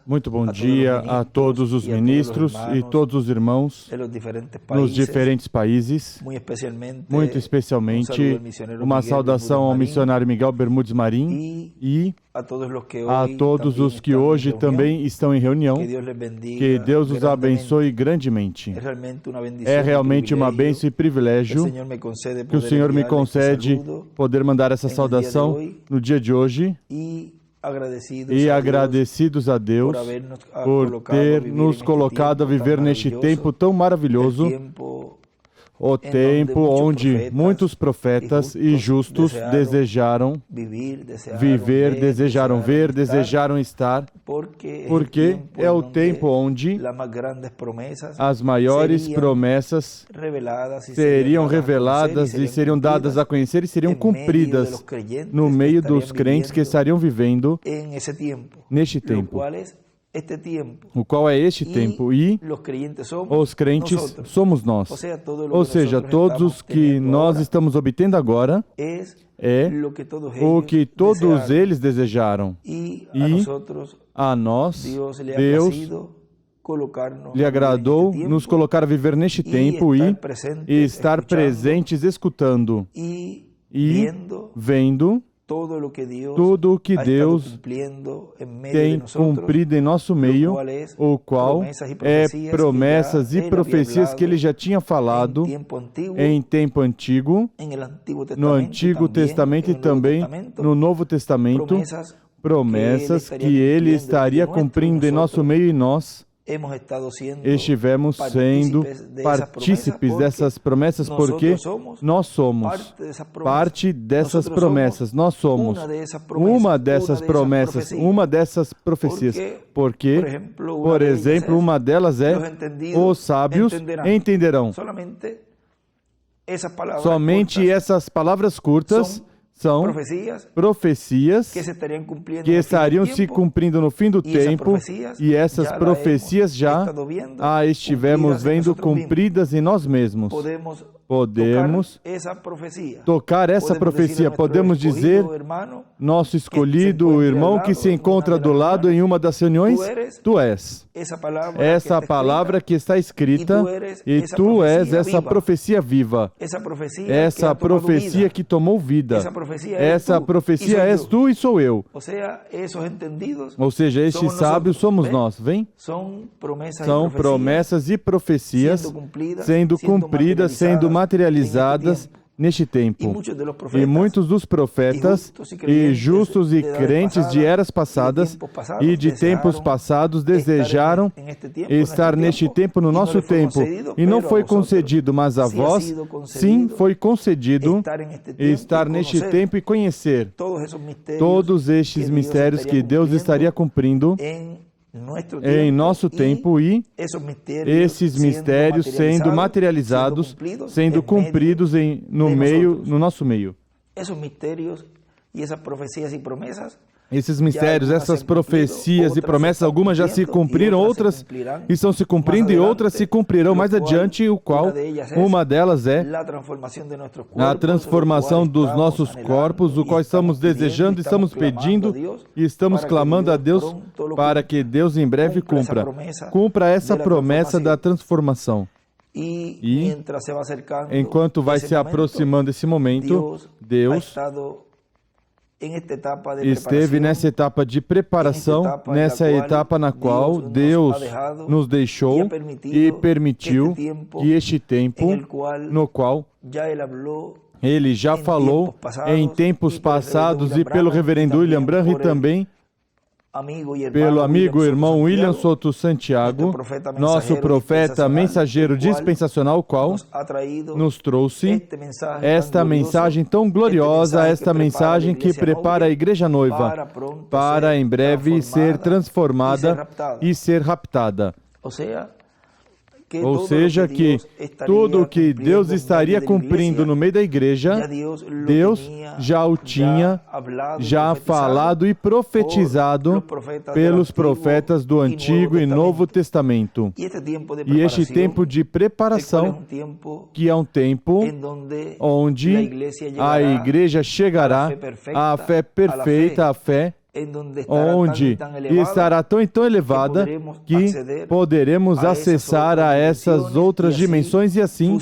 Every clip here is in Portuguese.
Muito bom dia a todos os ministros e todos os irmãos nos diferentes países, muito especialmente uma saudação ao missionário Miguel Bermudes Marim e a todos os que hoje também estão em reunião. Que Deus os abençoe grandemente. É realmente uma bênção e privilégio que o Senhor me concede poder mandar essa saudação no dia de hoje. E agradecidos a Deus por ter nos colocado a viver neste tempo tão maravilhoso, o tempo onde muitos profetas e justos desejaram viver, desejaram ver, desejaram estar, porque é o tempo onde as maiores promessas seriam reveladas e seriam dadas a conhecer e seriam cumpridas no meio dos crentes que estariam vivendo neste tempo. O qual é este tempo, e os crentes somos nós. Ou seja, todos os que nós estamos obtendo agora é o que todos eles desejaram. E a nós, Deus lhe agradou nos colocar a viver neste tempo e estar presentes, escutando e vendo tudo o que Deus tem cumprido em nosso meio, o qual é promessas e profecias que Ele já tinha falado em tempo antigo, no Antigo Testamento e também no Novo Testamento, promessas que Ele estaria cumprindo em nosso meio e nós estivemos sendo partícipes dessas promessas, porque nós somos parte dessas promessas, nós somos uma dessas promessas, uma dessas profecias, porque, por exemplo, uma delas é: os sábios entenderão. Somente essas palavras curtas são profecias que estariam se cumprindo no fim do tempo, e essas profecias já estivemos vendo cumpridas em nós mesmos. Podemos tocar essa profecia, podemos dizer: nosso escolhido irmão que se encontra do lado em uma das reuniões, tu és essa palavra que está escrita, e tu és essa profecia viva, essa profecia que tomou vida, essa profecia és tu e sou eu. Ou seja, estes sábios somos nós, vem? São promessas e profecias sendo cumpridas, sendo materializadas neste tempo. E muitos dos profetas e justos e crentes de eras passadas e de tempos passados desejaram estar neste tempo, no nosso tempo. E não foi concedido, mas a vós, sim, foi concedido estar neste tempo e conhecer todos estes mistérios que Deus estaria cumprindo em nosso tempo, e esses mistérios sendo materializados, sendo cumpridos no nosso meio. Esses mistérios, essas profecias e promessas, algumas já se cumpriram, outras estão se cumprindo e outras se cumprirão mais adiante, o qual uma delas é a transformação dos nossos corpos, o qual estamos desejando, estamos pedindo e estamos clamando a Deus para que Deus em breve cumpra essa promessa da transformação. E enquanto vai se aproximando esse momento, Deus esteve nessa etapa de preparação, nessa etapa na qual Deus nos deixou e permitiu que este tempo, no qual Ele já falou em tempos passados, e pelo reverendo William Branham e também pelo amigo e irmão William Soto Santiago, nosso profeta mensageiro dispensacional, qual nos trouxe esta mensagem tão gloriosa, esta mensagem que prepara a igreja noiva para em breve ser transformada e ser raptada. Ou seja, que tudo o que Deus estaria cumprindo no meio da igreja, Deus já o tinha falado e profetizado pelos profetas do Antigo e Novo Testamento. E este tempo de preparação, que é um tempo onde a igreja chegará à fé perfeita, à fé onde estará tão e tão elevada que poderemos acessar a essas outras dimensões e assim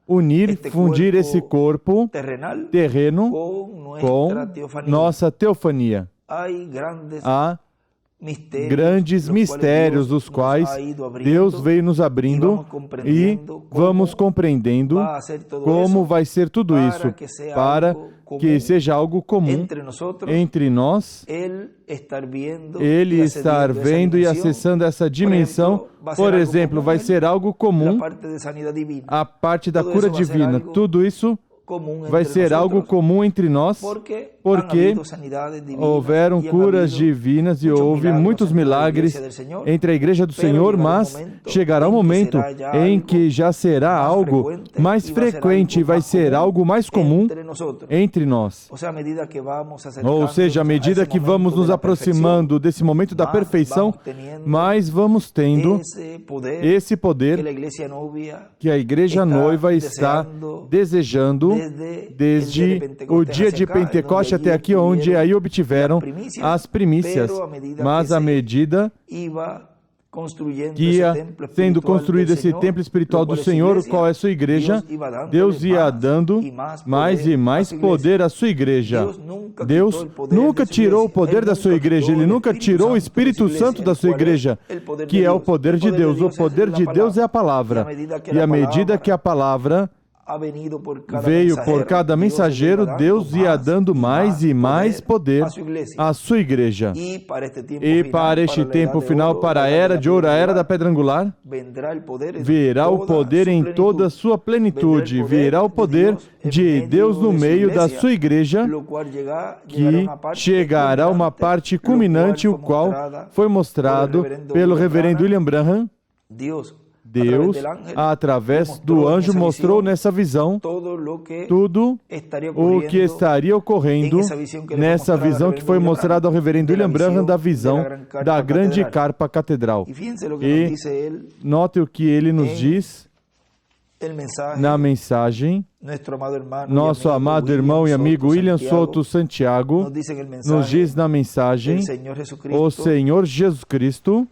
unir, fundir esse corpo terreno com nossa teofania. Há grandes mistérios, os quais Deus veio nos abrindo e vamos compreendendo como vai ser tudo isso, para que seja algo comum entre nós, Ele estar vendo e acessando essa dimensão. Por exemplo, vai ser algo comum a parte da cura divina. Tudo isso vai ser algo comum entre nós, porque houveram curas divinas e houve muitos milagres entre a Igreja do Senhor, mas chegará um momento em que já será algo mais frequente, vai ser algo mais comum entre nós. Ou seja, à medida que vamos nos aproximando desse momento da perfeição, mais vamos tendo esse poder que a Igreja Noiva está desejando desde o dia de Pentecoste até aqui, onde aí obtiveram as primícias. Mas à medida que ia sendo construído esse templo espiritual do Senhor, o qual é a sua igreja, Deus ia dando mais e mais poder à sua igreja. Deus nunca tirou o poder da sua igreja, Ele nunca tirou o Espírito Santo da sua igreja, que é o poder de Deus. O poder de Deus é a palavra. E à medida que a palavra veio por cada mensageiro, Deus ia dando mais e mais poder à sua igreja. E para este tempo final, para a era de ouro, a era da pedra angular, virá o poder em toda a sua plenitude, virá o poder de Deus no meio da sua igreja, que chegará uma parte culminante, o qual foi mostrado pelo reverendo William Branham. Deus, através do anjo, mostrou nessa visão tudo o que estaria ocorrendo nessa visão que foi mostrada ao reverendo William Branham da visão da grande carpa catedral. E note o que ele nos diz na mensagem. Nosso amado irmão e amigo William Souto Santiago nos diz na mensagem: o Senhor Jesus Cristo,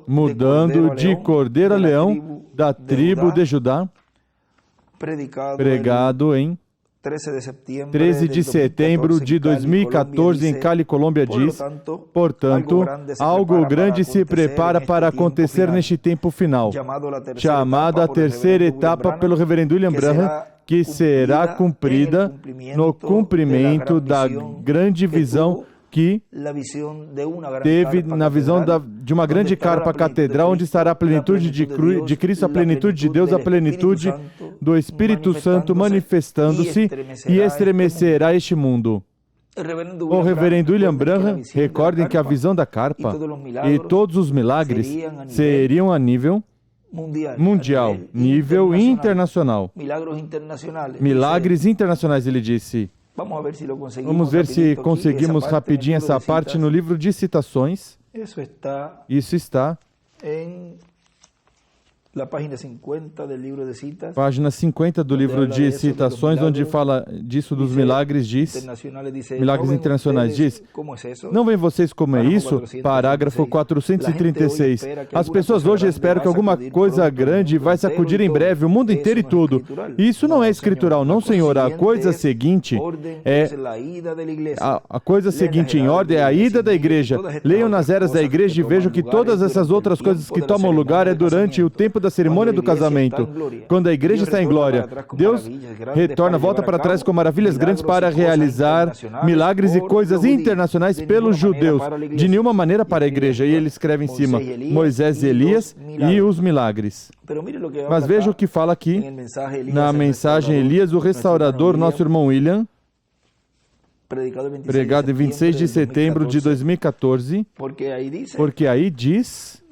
mudando de cordeiro a leão da tribo de Judá, pregado em 13 de setembro de 2014 em Cali, Colômbia, diz: portanto, algo grande se prepara para acontecer neste tempo final, chamado a terceira etapa pelo reverendo William Branham, que será cumprida no cumprimento da grande visão que teve na visão de uma grande carpa catedral, onde estará a plenitude de Cristo, a plenitude de Deus, a plenitude do Espírito Santo manifestando-se e estremecerá este mundo. O reverendo William Branham, recordem que a visão da carpa e todos os milagres seriam a nível mundial, nível internacional. Milagres internacionais, ele disse. Vamos ver se conseguimos rapidinho essa parte no livro de citações. Isso está página 50 do livro de citações, onde fala disso dos milagres, diz, milagres internacionais, diz: não veem vocês como é isso? Parágrafo 436. As pessoas hoje esperam que alguma coisa grande vai sacudir em breve o mundo inteiro e tudo. Isso não é escritural, não, senhor. A coisa seguinte é a coisa seguinte em ordem é a ida da igreja. Leiam nas eras da igreja e vejam que todas essas outras coisas que tomam lugar é durante o tempo da cerimônia do casamento. Quando a igreja está em glória, Deus retorna, volta para trás com maravilhas grandes para realizar milagres e coisas internacionais pelos judeus, de nenhuma maneira para a igreja. E ele escreve em cima: Moisés e Elias e os milagres. Mas veja o que fala aqui na mensagem Elias, o restaurador, nosso irmão William, pregado em 26 de setembro de 2014, porque aí diz: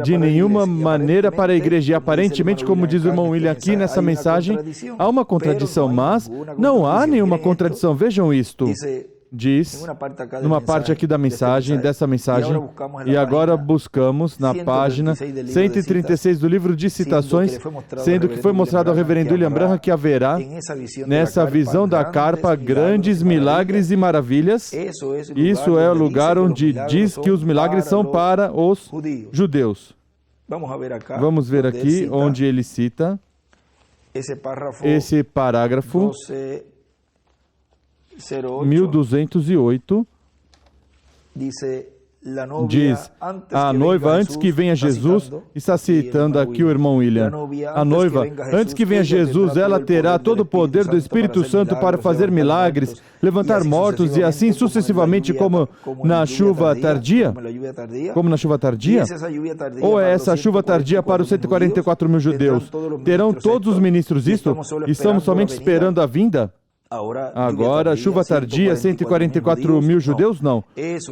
de nenhuma maneira para a igreja. E aparentemente, como diz o irmão William aqui nessa mensagem, há uma contradição, mas não há nenhuma contradição. Vejam isto. diz, numa parte aqui da mensagem, dessa mensagem, e agora buscamos na página 136 do livro de citações, sendo que foi mostrado ao reverendo William Branham que haverá, nessa visão da carpa, grandes milagres e maravilhas. Isso é o lugar onde diz que os milagres são para os judeus. Vamos ver aqui onde ele cita esse parágrafo 1208. Diz, a noiva, antes que venha Jesus, está citando aqui o irmão William, a noiva, antes que venha Jesus, ela terá todo o poder do Espírito Santo para fazer milagres, levantar mortos e assim sucessivamente como na chuva tardia? Como na chuva tardia? Ou é essa chuva tardia para os 144 mil judeus? Terão todos os ministros isto? Estamos somente esperando a vinda? Agora, chuva tardia, 144 mil judeus? Não.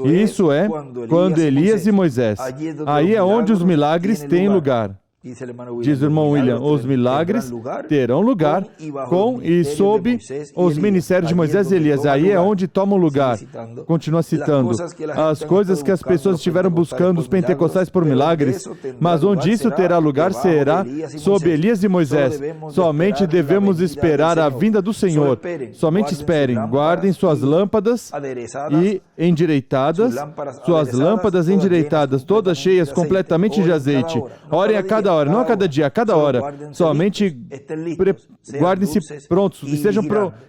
Isso é quando Elias e Moisés. Aí é onde os milagres têm lugar. Diz o irmão William, os milagres terão lugar com e sob os ministérios de Moisés e Elias. Aí é onde tomam lugar. Continua citando. As coisas que as pessoas estiveram buscando, os pentecostais, por milagres, mas onde isso terá lugar será sob Elias e Moisés. Somente devemos esperar a vinda do Senhor. Somente esperem. Guardem suas lâmpadas e endireitadas, todas cheias completamente de azeite. Orem a cada hora, não a cada dia, a cada hora. Somente guardem-se prontos,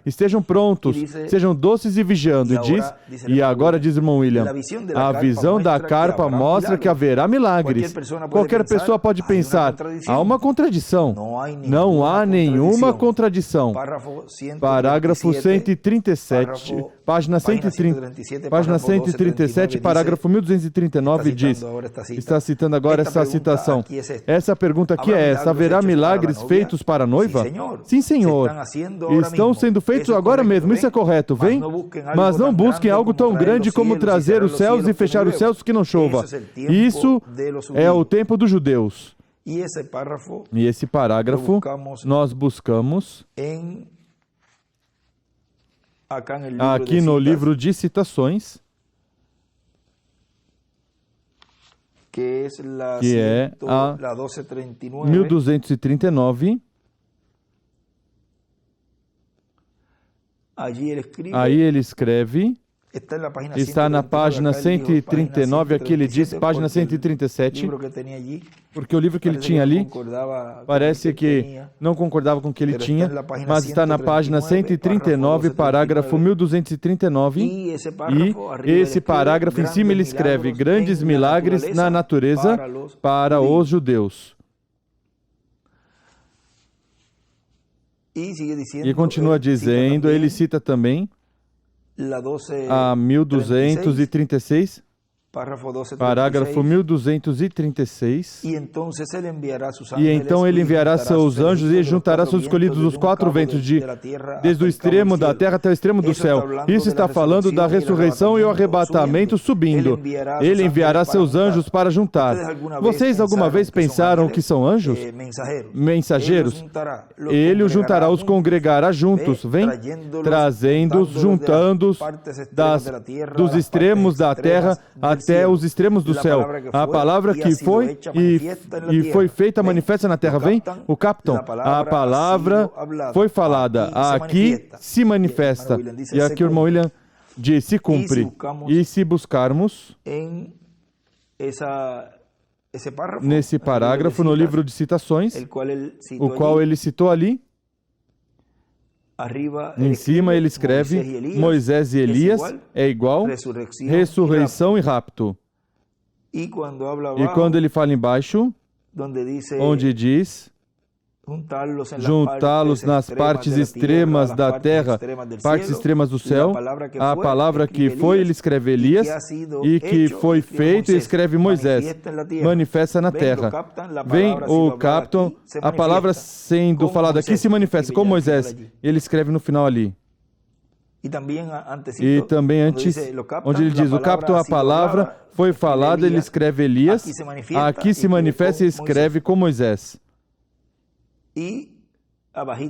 estejam prontos, sejam doces e vigiando. E agora diz o irmão William, a visão da carpa mostra que haverá milagres. Qualquer pessoa pode pensar, há uma contradição. Não há nenhuma contradição. Parágrafo 137, página 137, parágrafo 1239 diz, está citando agora essa citação. Essa pergunta aqui é essa, haverá milagres feitos para a noiva? Sim, Senhor. Estão sendo feitos agora mesmo, isso é correto, vem? Mas não busquem algo tão grande como trazer os céus e fechar os céus que não chova. Isso é o tempo dos judeus. E esse parágrafo nós buscamos aqui no livro de citações, que é a 1239. Aí ele escreve, está na página 139, aqui ele diz, página 137, porque o livro que ele tinha ali parece que não concordava com o que ele tinha, mas está na página 139, parágrafo 1239, e esse parágrafo em cima ele escreve, grandes milagres na natureza para os judeus. E continua dizendo, ele cita também a 1236, parágrafo 1236, e então ele enviará seus anjos e juntará seus escolhidos dos quatro ventos, desde o extremo da terra até o extremo do céu. Isso está falando da ressurreição e o arrebatamento subindo. Ele enviará seus anjos para juntar. Vocês alguma vez pensaram que são anjos? Mensageiros. Ele os juntará, os congregará juntos, vem? Trazendo-os, juntando-os dos extremos da terra até os extremos do céu. A palavra que foi e foi feita manifesta na terra. Vem? O capitão. A palavra foi falada. Aqui se manifesta. E aqui o irmão William diz, se cumpre. E se buscarmos nesse parágrafo no livro de citações, o qual ele citou ali, em cima ele escreve, Moisés e Elias é igual, ressurreição e rapto. E quando ele fala embaixo, onde diz, juntá-los nas partes extremas da terra, partes extremas do céu, a palavra que foi, ele escreve Elias, e que foi feito, ele escreve Moisés, manifesta na terra. Vem o capitão, a palavra sendo falada aqui se manifesta com Moisés, ele escreve no final ali. E também antes, onde ele diz, o capitão, a palavra foi falada, ele escreve Elias, aqui se manifesta e escreve com Moisés. E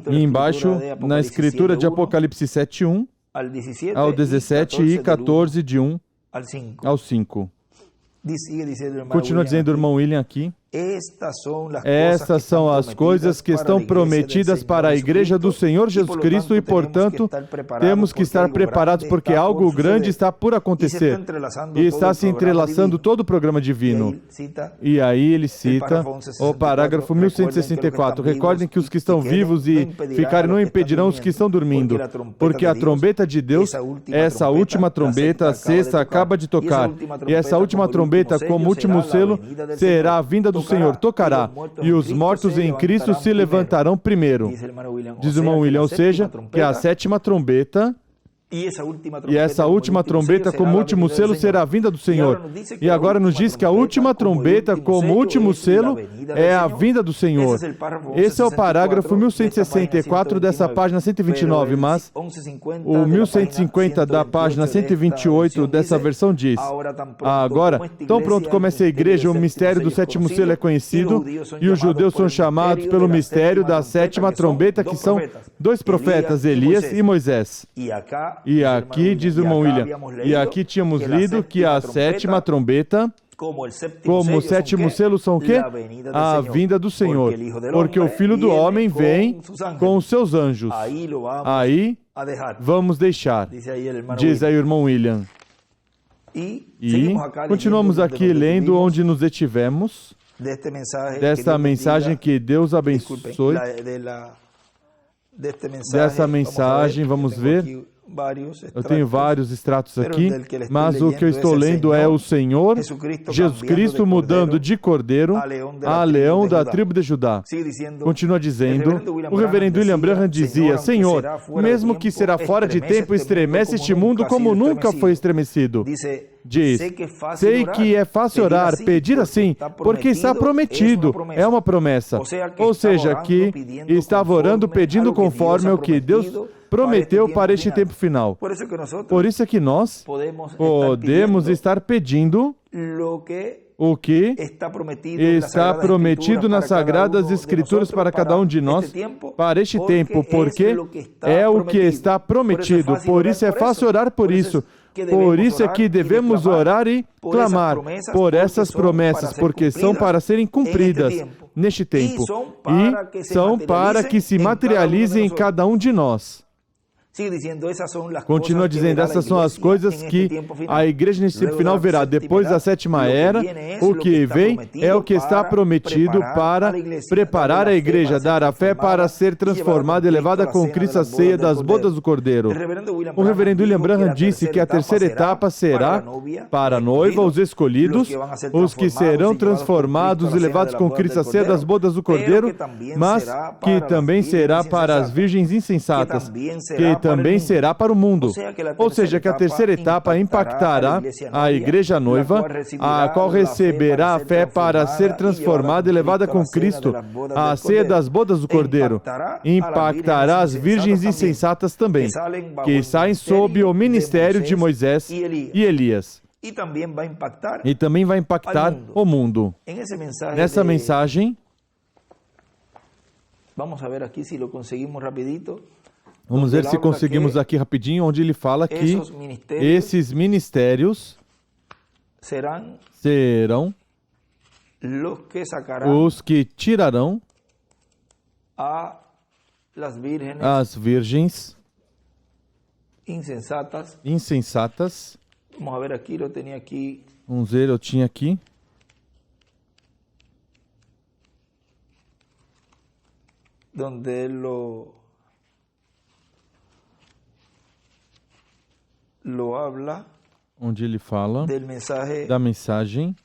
embaixo, na escritura de Apocalipse 7:1, ao 17 e 14, de 1 ao 5. Continua dizendo o irmão William aqui. Estas são as coisas que estão prometidas para a igreja do Senhor Jesus Cristo e, portanto, temos que estar preparados porque algo grande está por acontecer e está se entrelaçando todo o programa divino. E aí ele cita o parágrafo 1164. Recordem que os que estão vivos e ficarem não impedirão os que estão dormindo, porque a trombeta de Deus, essa última trombeta, a sexta, acaba de tocar, e essa última trombeta, como último selo, será a vinda do Senhor, tocará, e os mortos em Cristo se levantarão primeiro. Diz o irmão William, ou seja, que a sétima trombeta, e essa última trombeta como último selo será a vinda do Senhor. E agora nos diz que a última trombeta como último selo é a vinda do Senhor. Esse é o parágrafo 1164 dessa página 129, mas o 1150 da página 128 dessa versão diz: agora, tão pronto como essa igreja, o mistério do sétimo selo é conhecido, e os judeus são chamados pelo mistério da sétima trombeta, que são dois profetas, Elias e Moisés. E aqui, diz o irmão William, e aqui tínhamos lido que a sétima trombeta, como o sétimo selo, são o quê? A vinda do Senhor. Porque o Filho do Homem vem com os seus anjos. Aí vamos deixar, diz aí o irmão William. E continuamos aqui lendo onde nos detivemos, desta mensagem, que Deus abençoe. Dessa mensagem, vamos ver. Eu tenho vários extratos aqui, mas o que eu estou lendo é o Senhor Jesus Cristo mudando de cordeiro a leão da tribo de Judá. Continua dizendo, o reverendo William Branham dizia: Senhor, mesmo que será fora de tempo, estremece este mundo como nunca foi estremecido. Diz, sei que é fácil orar, pedir assim, porque está prometido, é uma promessa. Ou seja, que estava orando, pedindo conforme o que Deus prometeu para este tempo final. Por isso é que nós podemos estar pedindo o que está prometido nas Sagradas Escrituras para cada um de nós, para este tempo, porque é o que está prometido. Por isso é fácil orar por isso. Por isso é que devemos orar e clamar por essas promessas, porque são para serem cumpridas neste tempo e são para que se materializem em cada um de nós. Continua dizendo, essas são as coisas que a igreja nesse tempo final verá. Depois da sétima era, o que vem é o que está prometido para preparar a igreja, dar a fé para ser transformada e levada com Cristo à ceia das bodas do Cordeiro. O reverendo William Branham disse que a terceira etapa será para a noiva, os escolhidos, os que serão transformados e levados com Cristo à ceia das bodas do Cordeiro, mas que também será para as virgens insensatas, que também será para o mundo. Ou seja, que a terceira etapa impactará a igreja noiva, a qual receberá a fé para ser transformada e levada com Cristo à ceia das bodas do Cordeiro. Impactará as virgens insensatas também, que saem sob o ministério de Moisés e Elias. E também vai impactar o mundo. Nessa mensagem, vamos ver se conseguimos aqui rapidinho, onde ele fala que esses ministérios serão os que tirarão as virgens insensatas. Vamos ver, eu tinha aqui. Onde ele fala da mensagem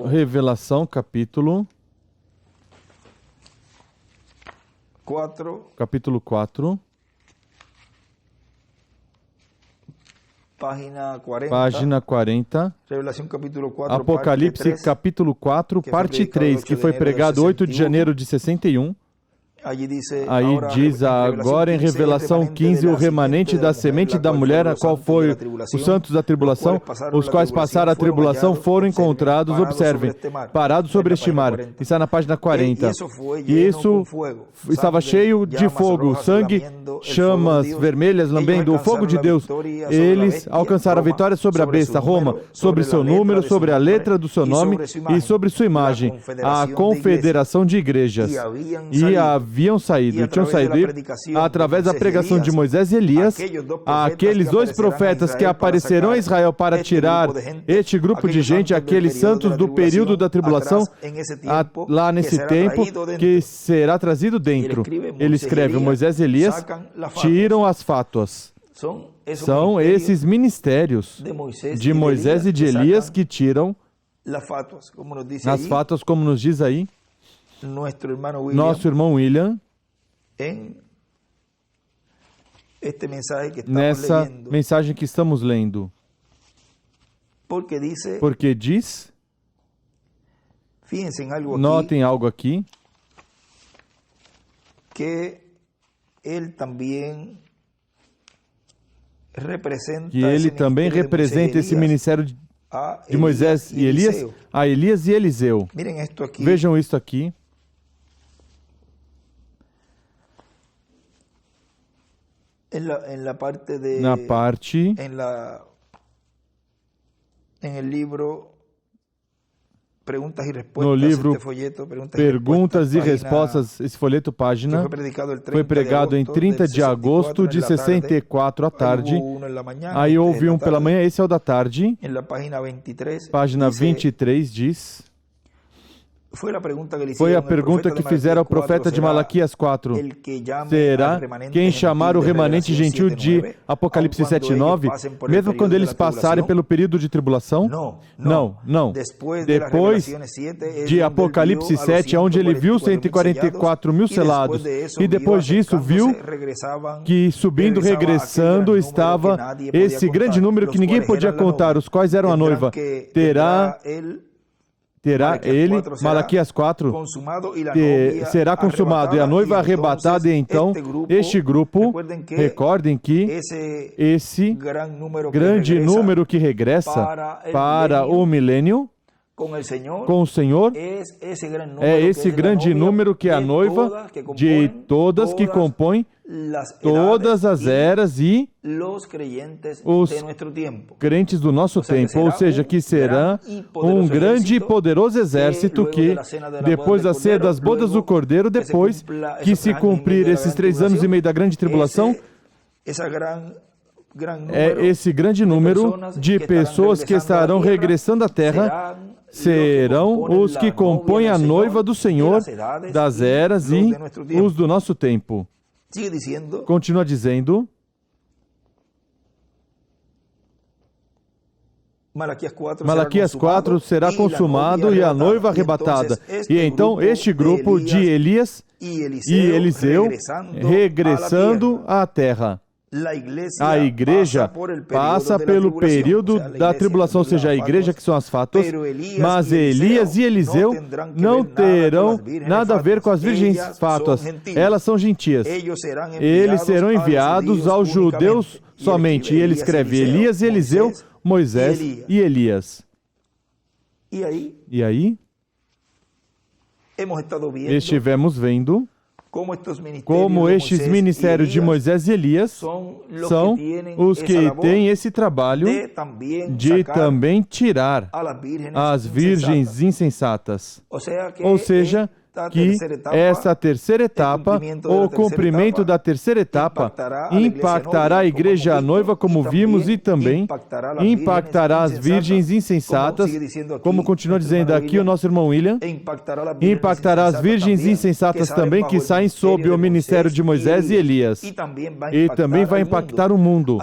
Revelação capítulo 4, página 40, Apocalipse capítulo 4, parte 3, que foi pregado 8 de janeiro de 61, Aí diz agora em Revelação 15, o remanente da semente da mulher, a qual foi os santos da tribulação, os quais passaram a tribulação, foram encontrados, observem, parados sobre este mar. Está na página 40. E isso estava cheio de fogo, sangue, chamas vermelhas lambendo o fogo de Deus. Eles alcançaram a vitória sobre a besta, Roma, sobre seu número, sobre a letra do seu nome e sobre sua imagem, a confederação de igrejas. E tinham saído, e através da pregação de Moisés e Elias, aqueles dois profetas que aparecerão a Israel para tirar este grupo de gente, aqueles santos do período da tribulação, lá nesse tempo, que será trazido dentro. Ele escreve, Moisés e Elias tiram as fátuas. São esses ministérios de Moisés e de Elias que tiram as fátuas, como nos diz aí nosso irmão William, nessa mensagem que estamos lendo. Porque diz, notem algo aqui, que ele também representa esse ministério de Moisés e Elias, a Elias e Eliseu. Vejam isto aqui. Na parte no livro Perguntas e Respostas, esse folheto página, foi pregado em 30 de agosto de 64 à tarde. Aí houve um pela manhã, esse é o da tarde. Página 23 diz... Foi a pergunta que fizeram ao profeta de Malaquias 4. Será quem chamar o remanente gentil de Apocalipse 7:9, mesmo quando eles passarem pelo período de tribulação? Não. Depois de Apocalipse 7, onde ele viu 144 mil selados, e depois disso viu que subindo, regressando, estava esse grande número que ninguém podia contar, os quais eram a noiva. Terá ele, Malaquias 4, será consumado e a noiva arrebatada, e então este grupo, recordem que esse grande número que regressa para o milênio com o Senhor é esse grande número que é a noiva de todas que compõem todas as eras e os crentes do nosso tempo, ou seja, que será um grande e poderoso exército que, depois da ceia das bodas do Cordeiro, depois que se cumprir esses 3 anos e meio da grande tribulação, esse grande número de pessoas que estarão regressando à terra serão os que compõem a noiva do Senhor das eras e os do nosso tempo. Continua dizendo, Malaquias 4 será consumado e a noiva arrebatada. E então este grupo de Elias e Eliseu regressando à terra. A igreja passa pelo período da tribulação, ou seja, a igreja que são as fátuas, mas Elias e Eliseu não terão nada a ver com as virgens fátuas, elas são gentias. Eles serão enviados aos judeus somente, e ele escreve Elias e Eliseu, Moisés e Elias. E aí, estivemos vendo como estes ministérios de Moisés e Elias são os que têm esse trabalho de também tirar as virgens insensatas. Ou seja, que essa terceira etapa, o cumprimento da terceira etapa, impactará a igreja noiva, como vimos, e também impactará as virgens insensatas, como continua dizendo aqui o nosso irmão William, impactará as virgens insensatas também, que saem sob o ministério de Moisés e Elias, e também vai impactar o mundo.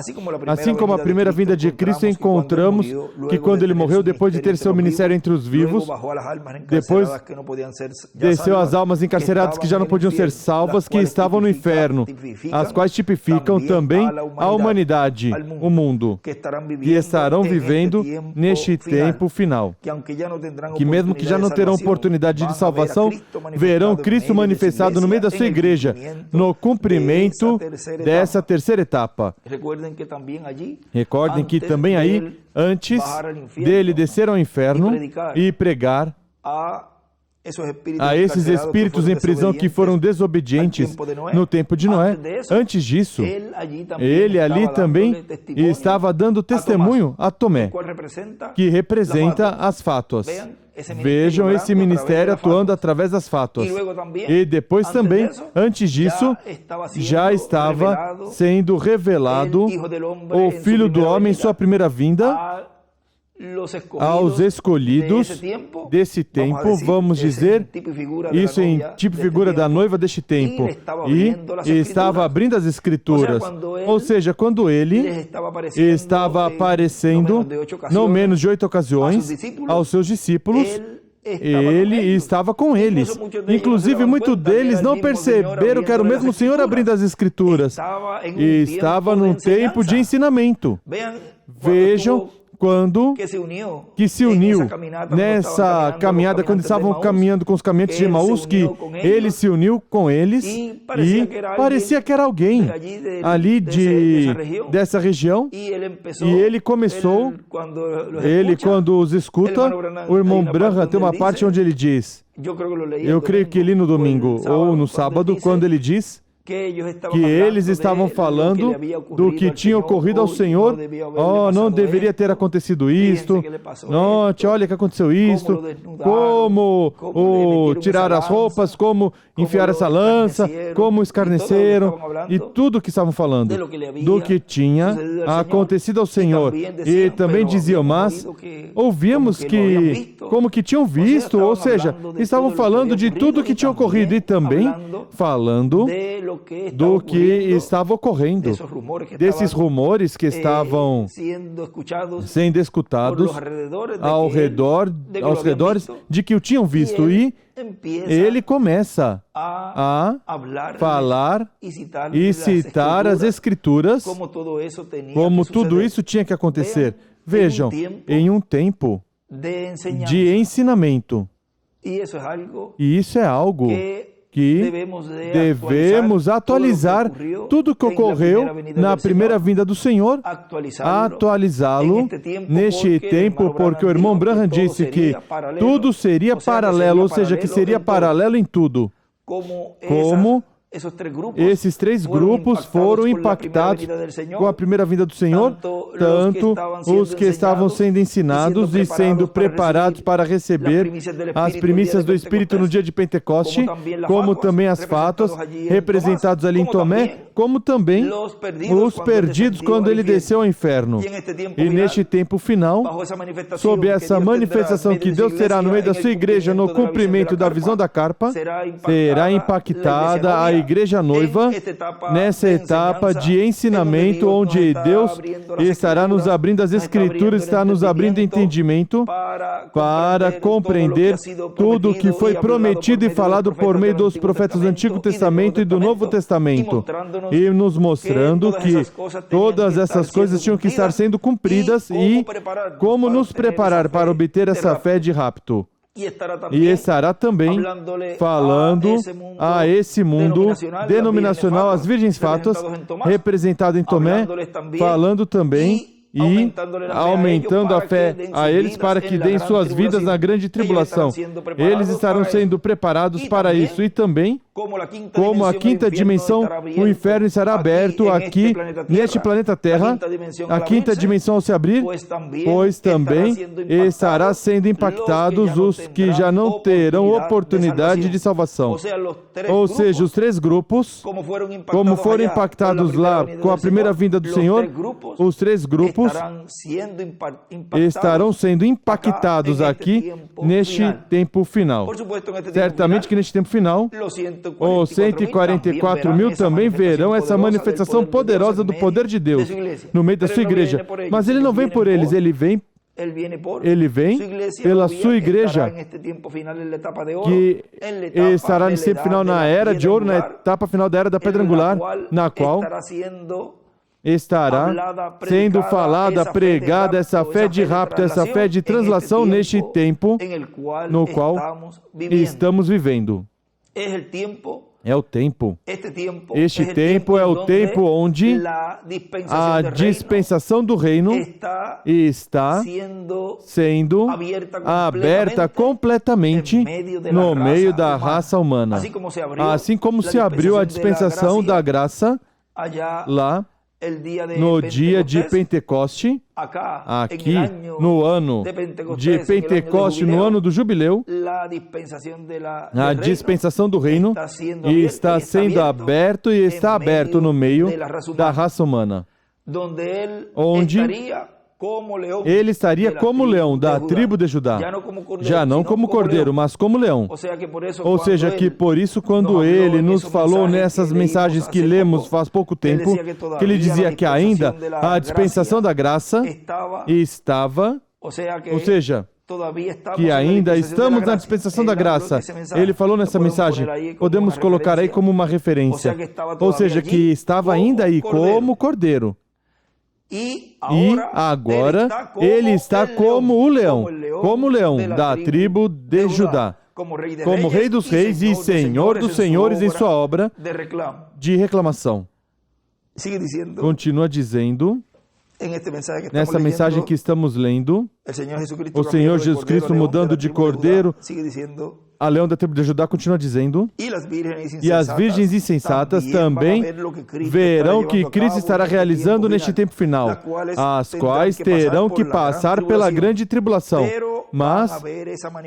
Assim como a primeira vinda de Cristo, encontramos que quando ele morreu, depois de ter seu ministério entre os vivos, depois conheceu as almas encarceradas que já não podiam ser salvas, que estavam no inferno, as quais tipificam também a humanidade, o mundo, que estarão vivendo neste tempo final, que mesmo que já não terão oportunidade de salvação, verão Cristo manifestado no meio da sua igreja, no cumprimento dessa terceira etapa. Recordem que também aí, antes dele descer ao inferno e pregar a esses espíritos em prisão que foram desobedientes no tempo de Noé. Antes disso, ele ali também estava dando testemunho a Tomé, que representa as fátuas. Vejam esse ministério atuando através das fátuas. E depois também, antes disso, já estava sendo revelado o Filho do Homem em sua primeira vinda aos escolhidos desse tempo, vamos dizer, isso em tipo e figura da noiva deste tempo, e estava abrindo as Escrituras, ou seja, quando ele estava aparecendo, não menos de 8 ocasiões, aos seus discípulos, ele estava com eles. Inclusive, muitos deles não perceberam que era o mesmo Senhor abrindo as Escrituras, e estava num tempo de ensinamento. Vejam quando que se uniu nessa caminhada, quando estavam caminhando com os caminhantes de Emaús, que ele se uniu com eles e parecia que era alguém ali dessa região, e ele começou, quando os escuta, o irmão Branham tem uma parte onde ele diz, eu creio que li no domingo ou no sábado, quando ele diz que eles estavam falando do que tinha ocorrido ao Senhor. Oh, não deveria ter acontecido isto. Não, olha que aconteceu isto. Como tirar as roupas, como enfiar essa lança, como escarneceram, e tudo o que estavam falando, do que tinha acontecido ao Senhor. E também diziam, mas ouvimos que, como que tinham visto, ou seja, estavam falando de tudo o que tinha ocorrido, e também falando do que estava ocorrendo, desses rumores que estavam sendo escutados aos redores de que o tinham visto, e ele começa a falar e citar as Escrituras como tudo isso tinha que acontecer. Vejam, em um tempo de ensinamento. E isso é algo que devemos atualizar tudo o que ocorreu na primeira vinda do Senhor, atualizá-lo neste tempo, porque o irmão Branham disse que tudo seria paralelo, ou seja, que seria paralelo em tudo. Como esses 3 grupos foram impactados com a primeira vinda do Senhor, tanto os que estavam sendo ensinados e sendo preparados para receber as primícias do Espírito no dia de Pentecoste, como também as fátuas, representados ali em Tomé, como também os perdidos quando ele desceu ao inferno. E neste tempo final, sob essa manifestação que Deus terá no meio da sua igreja no cumprimento da visão da carpa, será impactada a igreja noiva nessa etapa de ensinamento, onde Deus estará nos abrindo as Escrituras, está nos abrindo entendimento para compreender tudo o que foi prometido e falado por meio dos profetas do Antigo Testamento e do Novo Testamento, e nos mostrando que todas essas coisas tinham que estar sendo cumpridas e como nos preparar para obter essa fé de rapto. E estará também falando a esse mundo denominacional, as virgens fátuas, representado em Tomé, falando também e aumentando a fé a eles para que deem suas vidas na grande tribulação. Eles estarão sendo preparados para isso. E também, como a quinta dimensão, o inferno estará aberto aqui, neste planeta Terra, a quinta dimensão ao se abrir, pois também estará sendo impactados os que já não terão oportunidade de salvação. Ou seja, os 3 grupos, como foram impactados lá com a primeira vinda do Senhor, os 3 grupos estarão sendo impactados aqui neste tempo final. Certamente que neste tempo final, os 144 mil também verão essa manifestação poderosa do poder de Deus no meio da sua igreja. Mas ele não vem por eles, ele vem Ele vem pela sua igreja, que estará nesse tempo final na era de ouro, na etapa final da era da pedra angular, na qual estará sendo falada, pregada essa fé de rapto, essa fé de translação neste tempo no qual estamos vivendo. É o tempo. Este tempo é o tempo onde a dispensação do reino está sendo aberta completamente no meio da raça humana. Assim como se abriu a dispensação da graça lá no dia de Pentecoste, aqui no ano de Pentecoste, no ano do jubileu, a dispensação do reino está sendo aberto e está aberto no meio da raça humana, onde ele estaria como leão da tribo de Judá, já não como cordeiro, mas como leão. Ou seja, que por isso, quando ele nos falou nessas mensagens que lemos faz pouco tempo, que ele dizia que ainda a dispensação da graça estava, ou seja, que ainda estamos na dispensação da graça. Ele falou nessa mensagem, podemos colocar aí como uma referência, ou seja, que estava ainda aí como cordeiro. E agora ele está como o leão da tribo de Judá, como rei dos reis e senhor dos senhores em sua obra de reclamação. Continua dizendo, nessa mensagem que estamos lendo, o Senhor Jesus Cristo mudando de cordeiro a leão da tribo de Judá, continua dizendo, e as virgens insensatas também verão que Cristo estará realizando neste tempo final, as quais terão que passar pela grande tribulação, mas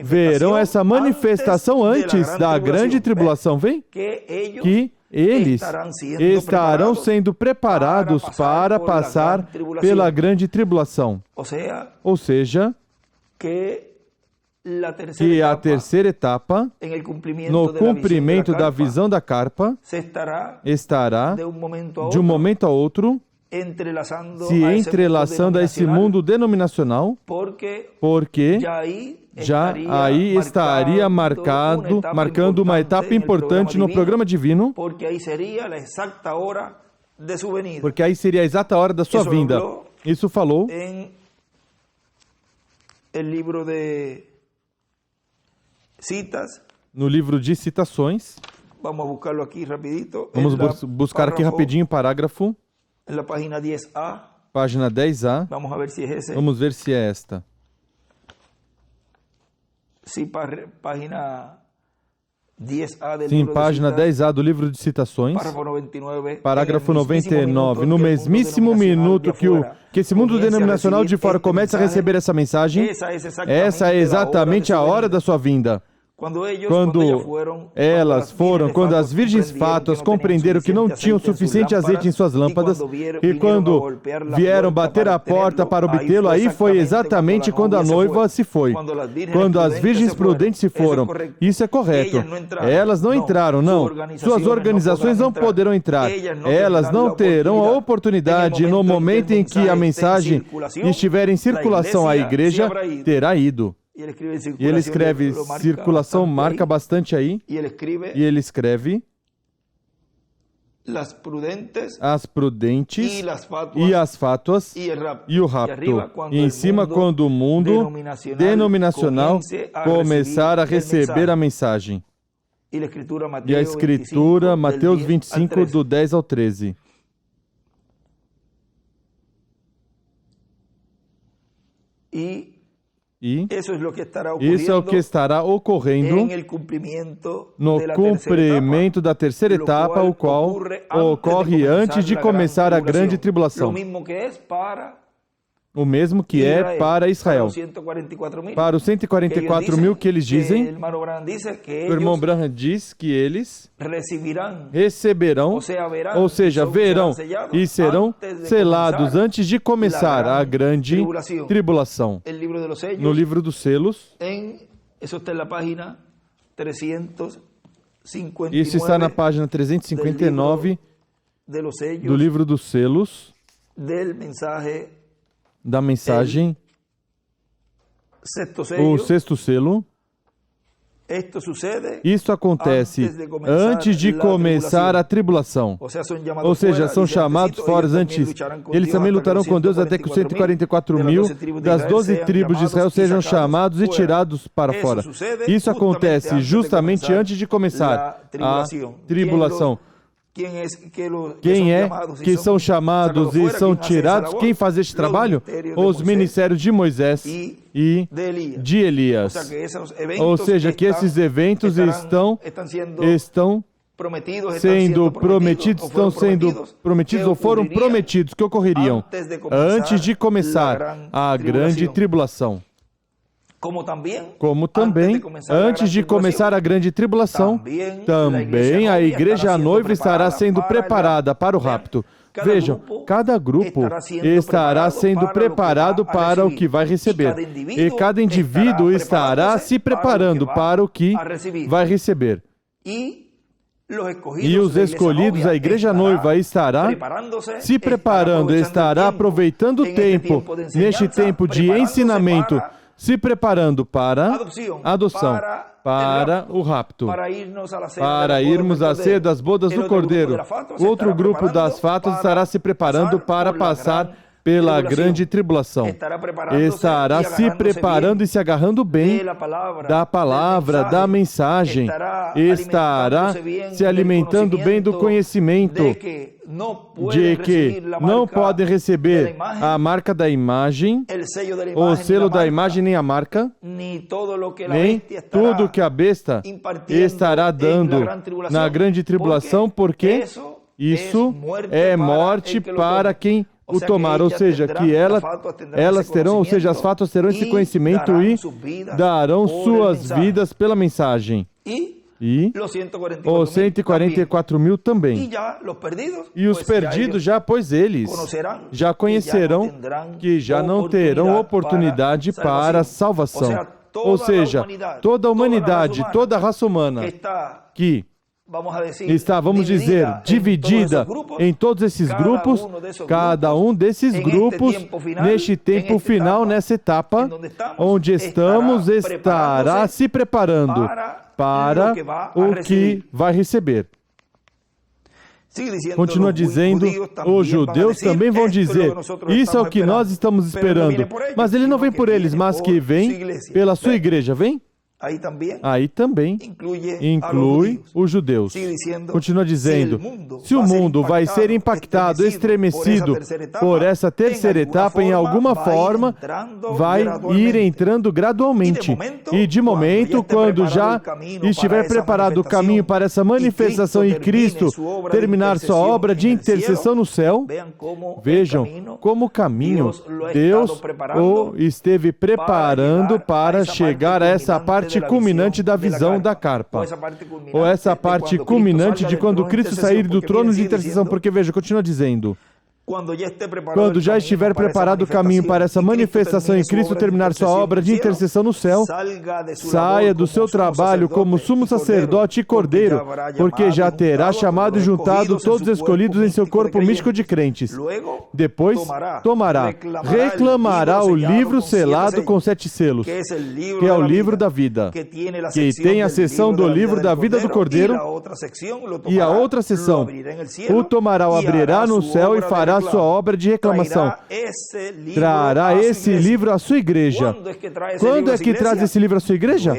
verão essa manifestação antes da grande tribulação, vem? Que eles estarão sendo preparados para passar pela grande tribulação. Ou seja, que a terceira etapa, no cumprimento da visão da carpa, estará, de um momento a outro, se entrelaçando a esse mundo denominacional, porque já aí estaria marcando uma etapa importante no programa divino, porque aí seria a exata hora da sua vinda. Isso falou no livro de citações. Vamos buscar aqui rapidinho o parágrafo. Página 10A. Vamos ver se é esta. Sim, página 10A do livro de citações, parágrafo 99. No mesmíssimo minuto que esse mundo denominacional de fora começa a receber essa mensagem, essa é exatamente a hora da sua vinda. Quando as virgens fátuas compreenderam que não tinham suficiente azeite em suas lâmpadas, e quando vieram bater a porta para obtê-lo, aí foi exatamente quando a noiva se foi. Quando as virgens prudentes se foram. Isso é correto. Elas não entraram, não. Suas organizações não poderão entrar. Elas não terão a oportunidade no momento em que a mensagem estiver em circulação. A igreja terá ido. E ele escreve, circulação marca bastante aí, e ele escreve as prudentes e as fátuas e o rapto. E em cima, quando o mundo denominacional começar a receber a mensagem. E a Escritura, Mateus 25, do 10 ao 13. E isso é o que estará ocorrendo no cumprimento da terceira etapa, o qual ocorre antes de começar a grande tribulação. O mesmo que é para Israel. Para os 144 mil que eles dizem, o irmão Branham diz que eles receberão, ou seja, verão e serão selados antes de começar a grande tribulação. No livro dos selos, isso está na página 359 do livro dos selos, da mensagem o sexto selo. Isso acontece antes de começar a tribulação. Ou seja, são chamados fora antes. Eles também lutarão com Deus até que os 144.000 das 12 tribos de Israel sejam chamados e tirados para fora. Isso acontece justamente antes de começar a tribulação. Quem é que são chamados e são tirados? Quem faz este trabalho? Os ministérios de Moisés e de Elias. Ou seja, que esses eventos estão sendo prometidos ou foram prometidos que ocorreriam antes de começar a grande tribulação. Como também, antes de começar a grande tribulação, também a igreja noiva estará sendo preparada para o rapto. Vejam, cada grupo estará sendo preparado para o que vai receber. E cada indivíduo estará se preparando para o que vai receber. E os escolhidos, a igreja noiva estará se preparando, estará aproveitando o tempo, neste tempo de ensinamento, se preparando para a adoção, para o rapto, para irmos à ceia das bodas do Cordeiro. O outro grupo das fatos estará se preparando para passar pela grande tribulação. Estará se preparando e se agarrando bem da palavra, da mensagem. Estará se alimentando bem do conhecimento de que não podem receber a marca da imagem, o selo da imagem, nem a marca, nem tudo que a besta estará dando na grande tribulação, porque isso é morte para quem o tomar, ou seja, que elas terão, ou seja, as fatos terão esse conhecimento e darão suas vidas pela mensagem. E os 144.000 também. E os perdidos já, pois eles já conhecerão que já não terão oportunidade para a salvação. Ou seja, toda a humanidade, toda a raça humana que está, vamos dizer, dividida em todos esses grupos, cada um desses grupos, neste tempo final, nessa etapa, onde estamos, estará se preparando para o que vai receber. Continua dizendo, os judeus também vão dizer, isso é o que nós estamos esperando. Mas ele não vem por eles, mas que vem pela sua igreja, vem? Aí também inclui os judeus. Continua dizendo, se o mundo vai ser impactado, estremecido por essa terceira etapa, em alguma forma, vai ir entrando gradualmente. E de momento, quando já estiver preparado o caminho para essa manifestação e Cristo terminar sua obra de intercessão no céu, vejam como o caminho Deus o esteve preparando para chegar a essa parte culminante da visão da carpa, ou essa parte culminante de quando Cristo sair do trono de intercessão, porque veja, continua dizendo, quando já estiver preparado o caminho para essa manifestação e Cristo terminar sua obra de intercessão no céu, saia do seu trabalho como sumo sacerdote e cordeiro, porque já terá chamado e juntado todos os escolhidos em seu corpo místico de crentes. Depois, reclamará o livro selado com 7 selos, que é o livro da vida, que tem a seção do livro da vida do Cordeiro, e a outra seção o tomará, o abrirá no céu e fará sua obra de reclamação. Trará esse livro à sua igreja. Quando é que traz esse livro à sua igreja?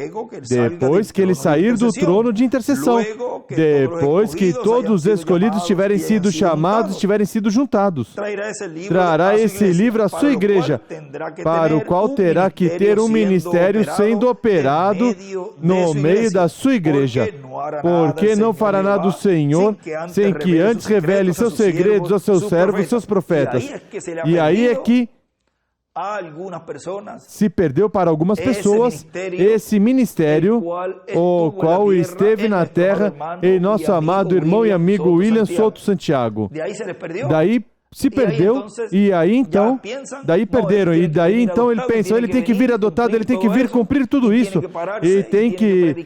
Depois que ele sair do trono de intercessão. Depois que todos os escolhidos tiverem sido chamados, tiverem sido juntados. Trará esse livro à sua igreja, para o qual terá que ter um ministério sendo operado no meio da sua igreja. Porque não fará nada do Senhor sem que antes revele seus segredos aos seus servos, seus profetas. E aí é que se perdeu para algumas pessoas esse ministério, o qual esteve na terra em nosso amado irmão e amigo William Souto Santiago. Daí se perdeu, e aí então, daí perderam, e daí então ele pensa, ele tem que vir adotado, ele tem que vir cumprir tudo isso, e tem que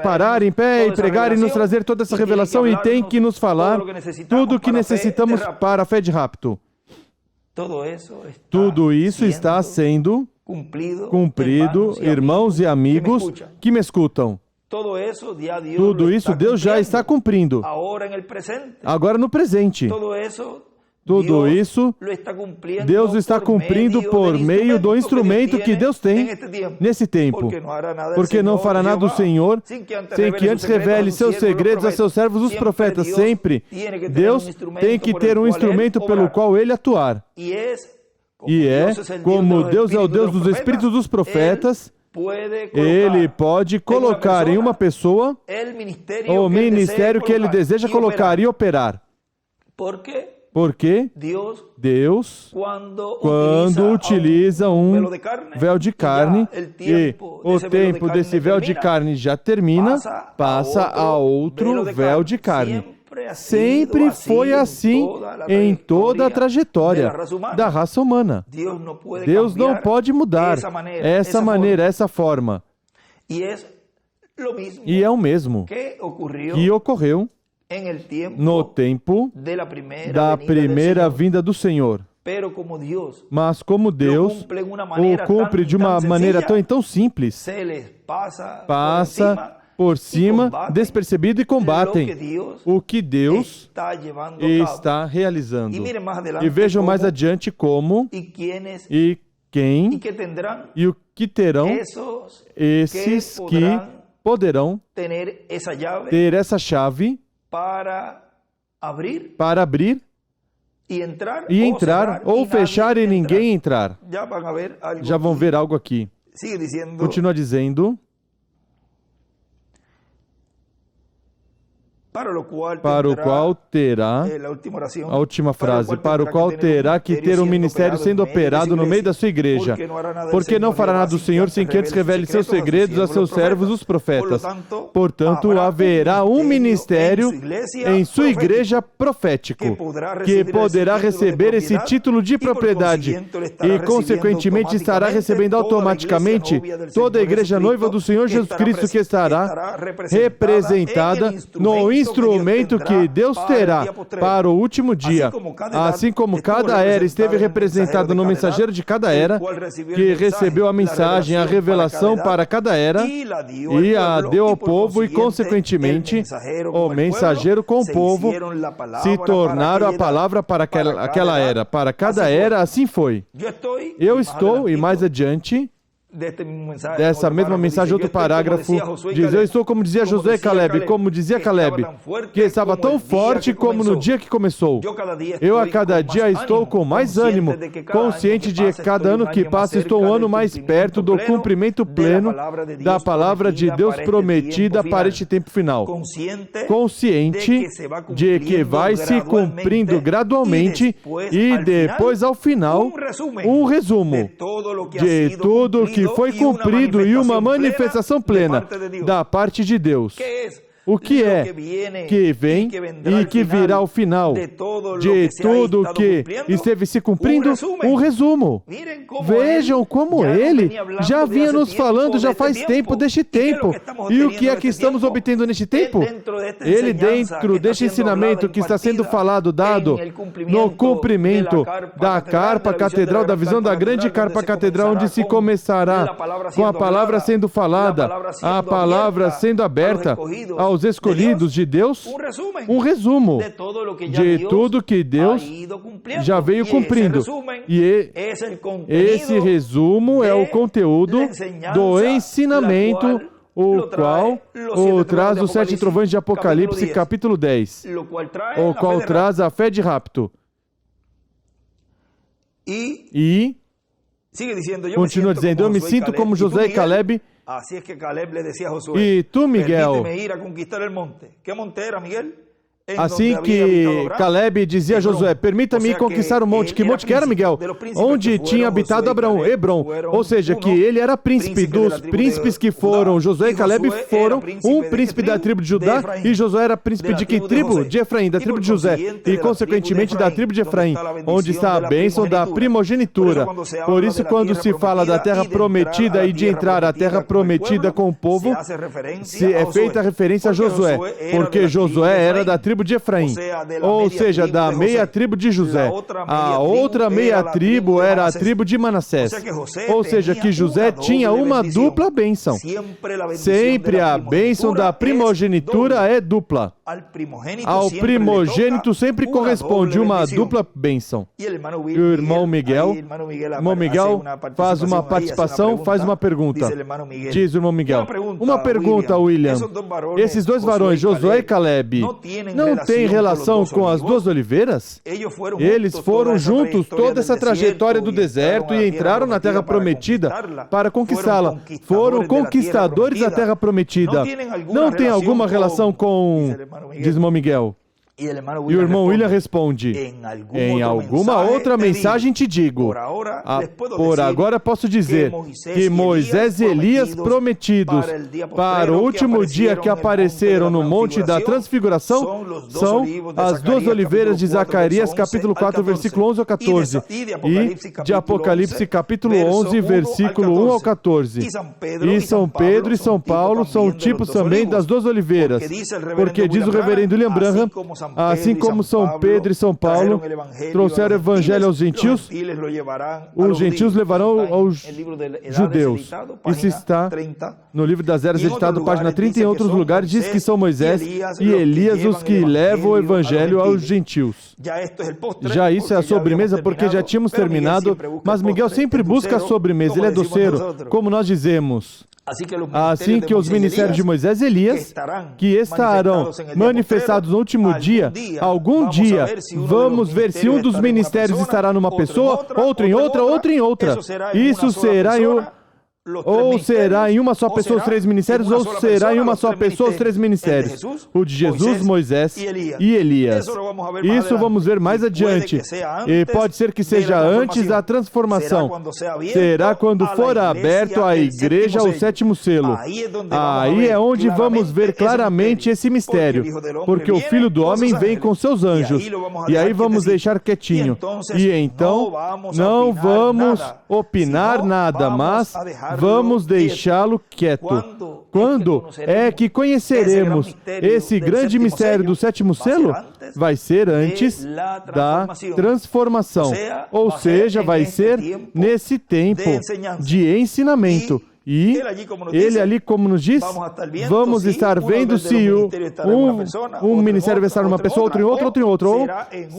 parar em pé e pregar e nos trazer toda essa revelação, e tem que nos falar tudo o que necessitamos para a fé de rapto. Tudo isso está sendo cumprido, irmãos e amigos que me escutam. Tudo isso Deus já está cumprindo. Agora no presente. Tudo isso Deus está cumprindo por meio do instrumento que Deus tem nesse tempo. Porque não fará nada o Senhor sem que antes revele seus segredos a seus servos, os profetas. Sempre Deus tem que ter um instrumento pelo qual Ele atuar. E como Deus é o Deus dos espíritos dos profetas, Ele pode colocar em uma pessoa o ministério que Ele deseja colocar e operar. Porque Deus, quando utiliza um véu de carne, e o tempo desse véu de carne já termina, passa a outro véu de carne. Sempre foi assim em toda a trajetória da raça humana. Deus não pode mudar essa maneira, essa forma. E é o mesmo que ocorreu no tempo da primeira vinda do Senhor. Mas como Deus o cumpre de uma maneira tão simples, passa por cima, despercebido, e combatem o que Deus está realizando. E vejam mais adiante como e quem e o que terão esses que poderão ter essa chave para abrir e entrar, ou fechar e ninguém entrar. Já vão ver algo aqui. Continua dizendo: para o qual terá, a última frase, para o qual terá que ter um ministério sendo operado no meio da sua igreja, porque não fará nada o Senhor sem que antes revele seus segredos a seus servos, os profetas. Portanto, haverá um ministério em sua igreja profético, que poderá receber esse título de propriedade e, consequentemente, estará recebendo automaticamente toda a igreja noiva do Senhor Jesus Cristo, que estará representada no instrumento que Deus terá para o último dia. Assim como cada era esteve representada no mensageiro de cada era, que recebeu a mensagem, a revelação para cada era, e a deu ao povo, e consequentemente o mensageiro com o povo se tornaram a palavra para aquela era. Para cada era, assim foi. Eu estou, e mais adiante, dessa mesma mensagem, outro parágrafo diz: eu estou como dizia Josué e Caleb, como dizia Caleb, que estava tão forte como no dia que começou. Eu a cada dia estou com mais ânimo, consciente de que cada ano que passa estou um ano mais perto do cumprimento pleno da palavra de Deus prometida para este tempo final. Consciente de que vai se cumprindo gradualmente, e depois, ao final, um resumo de tudo que foi cumprido e uma manifestação plena da parte de Deus. O que é que vem e que virá ao final de tudo que esteve se cumprindo? Um resumo. Vejam como ele já vinha nos falando já faz tempo deste tempo. E o que é que estamos obtendo neste tempo? Ele, dentro deste ensinamento que está sendo falado, dado no cumprimento da carpa catedral, da visão da grande carpa catedral, onde se começará com a palavra sendo falada, a palavra sendo aberta aos escolhidos de Deus, um resumo de tudo que Deus já veio cumprindo. E esse resumo é o conteúdo do ensinamento, o qual traz os 7 trovões de Apocalipse, capítulo 10, o qual traz a fé de rapto. E continua dizendo: eu me sinto como Josué e Caleb. E tu, Miguel, assim que Caleb dizia a Josué: permita-me conquistar o monte. Que monte que era, Miguel? Onde tinha habitado Abraão, Hebron. Ou seja, que ele era príncipe. Dos príncipes que foram Josué e Caleb foram um príncipe da tribo de Judá, e Josué era príncipe de que tribo? De Efraim, da tribo de José, e consequentemente da tribo de Efraim, onde está a bênção da primogenitura. Por isso, quando se fala da terra prometida e de entrar à terra prometida com o povo, se é feita referência a Josué, porque Josué era da tribo tribo de Efraim, ou seja, da meia tribo de José. A outra meia tribo era a tribo de Manassés. Ou seja, que José tinha uma dupla bênção. Sempre a bênção da primogenitura é dupla. Ao primogênito sempre corresponde uma dupla bênção. E o irmão Miguel faz uma participação, faz uma pergunta. Diz o irmão Miguel. Uma pergunta, William. Esses dois varões, Josué e Caleb, não têm relação com as duas oliveiras? Eles foram juntos toda essa trajetória do deserto e entraram na terra prometida para conquistá-la. Foram conquistadores da terra prometida. Não tem alguma relação com... Diz o irmão Miguel. E o irmão William responde, em alguma outra mensagem te digo, por agora posso dizer que Moisés e Elias prometidos para o último dia que apareceram no Monte da Transfiguração são as duas oliveiras de Zacarias, capítulo 4, versículo 11 ao 14, e de Apocalipse, capítulo 11, versículo 1 ao 14. E São Pedro e São Paulo são tipos também das duas oliveiras, porque diz o reverendo William Branham, assim como São Pedro e São Paulo trouxeram o evangelho aos gentios, os gentios levarão aos judeus. Isso está no livro das Eras, editado, página 30, e em outros lugares diz que são Moisés e Elias os que levam o evangelho aos gentios. Já isso é a sobremesa, porque já tínhamos terminado, mas Miguel sempre busca a sobremesa, ele é doceiro, como nós dizemos. Assim que os ministérios de Moisés e Elias, que estarão manifestados no último dia, algum dia, vamos ver se um dos ministérios estará numa pessoa, outro em outra, outro em outra. Isso será em uma só pessoa os três ministérios, ou será em uma só pessoa os três ministérios? O de Jesus, Moisés e Elias. Isso vamos ver mais adiante. E pode ser que seja antes da transformação. Será quando for aberto à igreja o sétimo selo. Aí é onde vamos ver claramente esse mistério. Porque o Filho do Homem vem com seus anjos. E aí vamos deixar quietinho. E então, não vamos opinar nada, mas vamos deixá-lo quieto. Quando é que conheceremos esse grande mistério do sétimo selo? Vai ser antes da transformação. Ou seja, vai ser nesse tempo de ensinamento. E ele ali, como nos diz, vamos estar vendo se um ministério vai estar numa pessoa, outro em outra, outro em outra, ou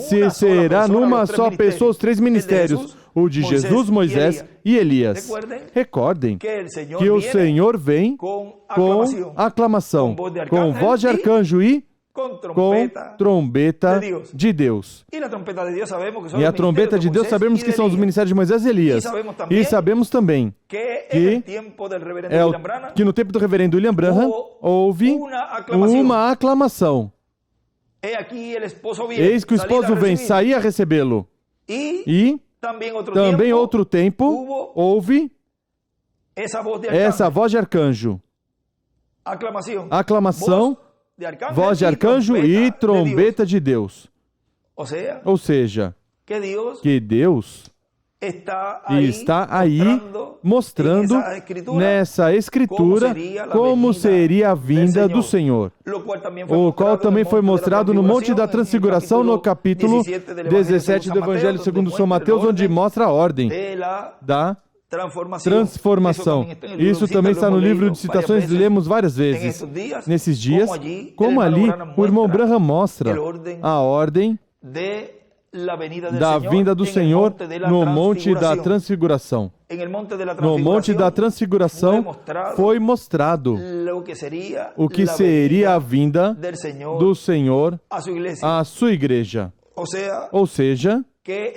se será numa só pessoa os três ministérios, o de Jesus, Moisés e Elias. Recordem que o Senhor vem com aclamação, com voz de arcanjo e com trombeta de Deus. E a trombeta de Deus sabemos que são os ministérios de Moisés e Elias. E sabemos também que no tempo do reverendo William Branham houve uma aclamação. Eis que o esposo vem, sair a recebê-lo. E também outro tempo houve essa voz de arcanjo. Aclamação, voz de arcanjo e trombeta de Deus. Ou seja, que Deus está aí mostrando nessa escritura como seria a vinda do Senhor, o qual também foi mostrado no Monte da Transfiguração, no capítulo 17 do Evangelho segundo São Mateus, onde mostra a ordem da transformação. Isso também está no livro de citações, lemos várias vezes. Nesses dias, como ali, o irmão Branham mostra a ordem da vinda do Senhor no Monte da Transfiguração. No Monte da Transfiguração foi mostrado o que seria a vinda do Senhor à sua igreja. Ou seja, que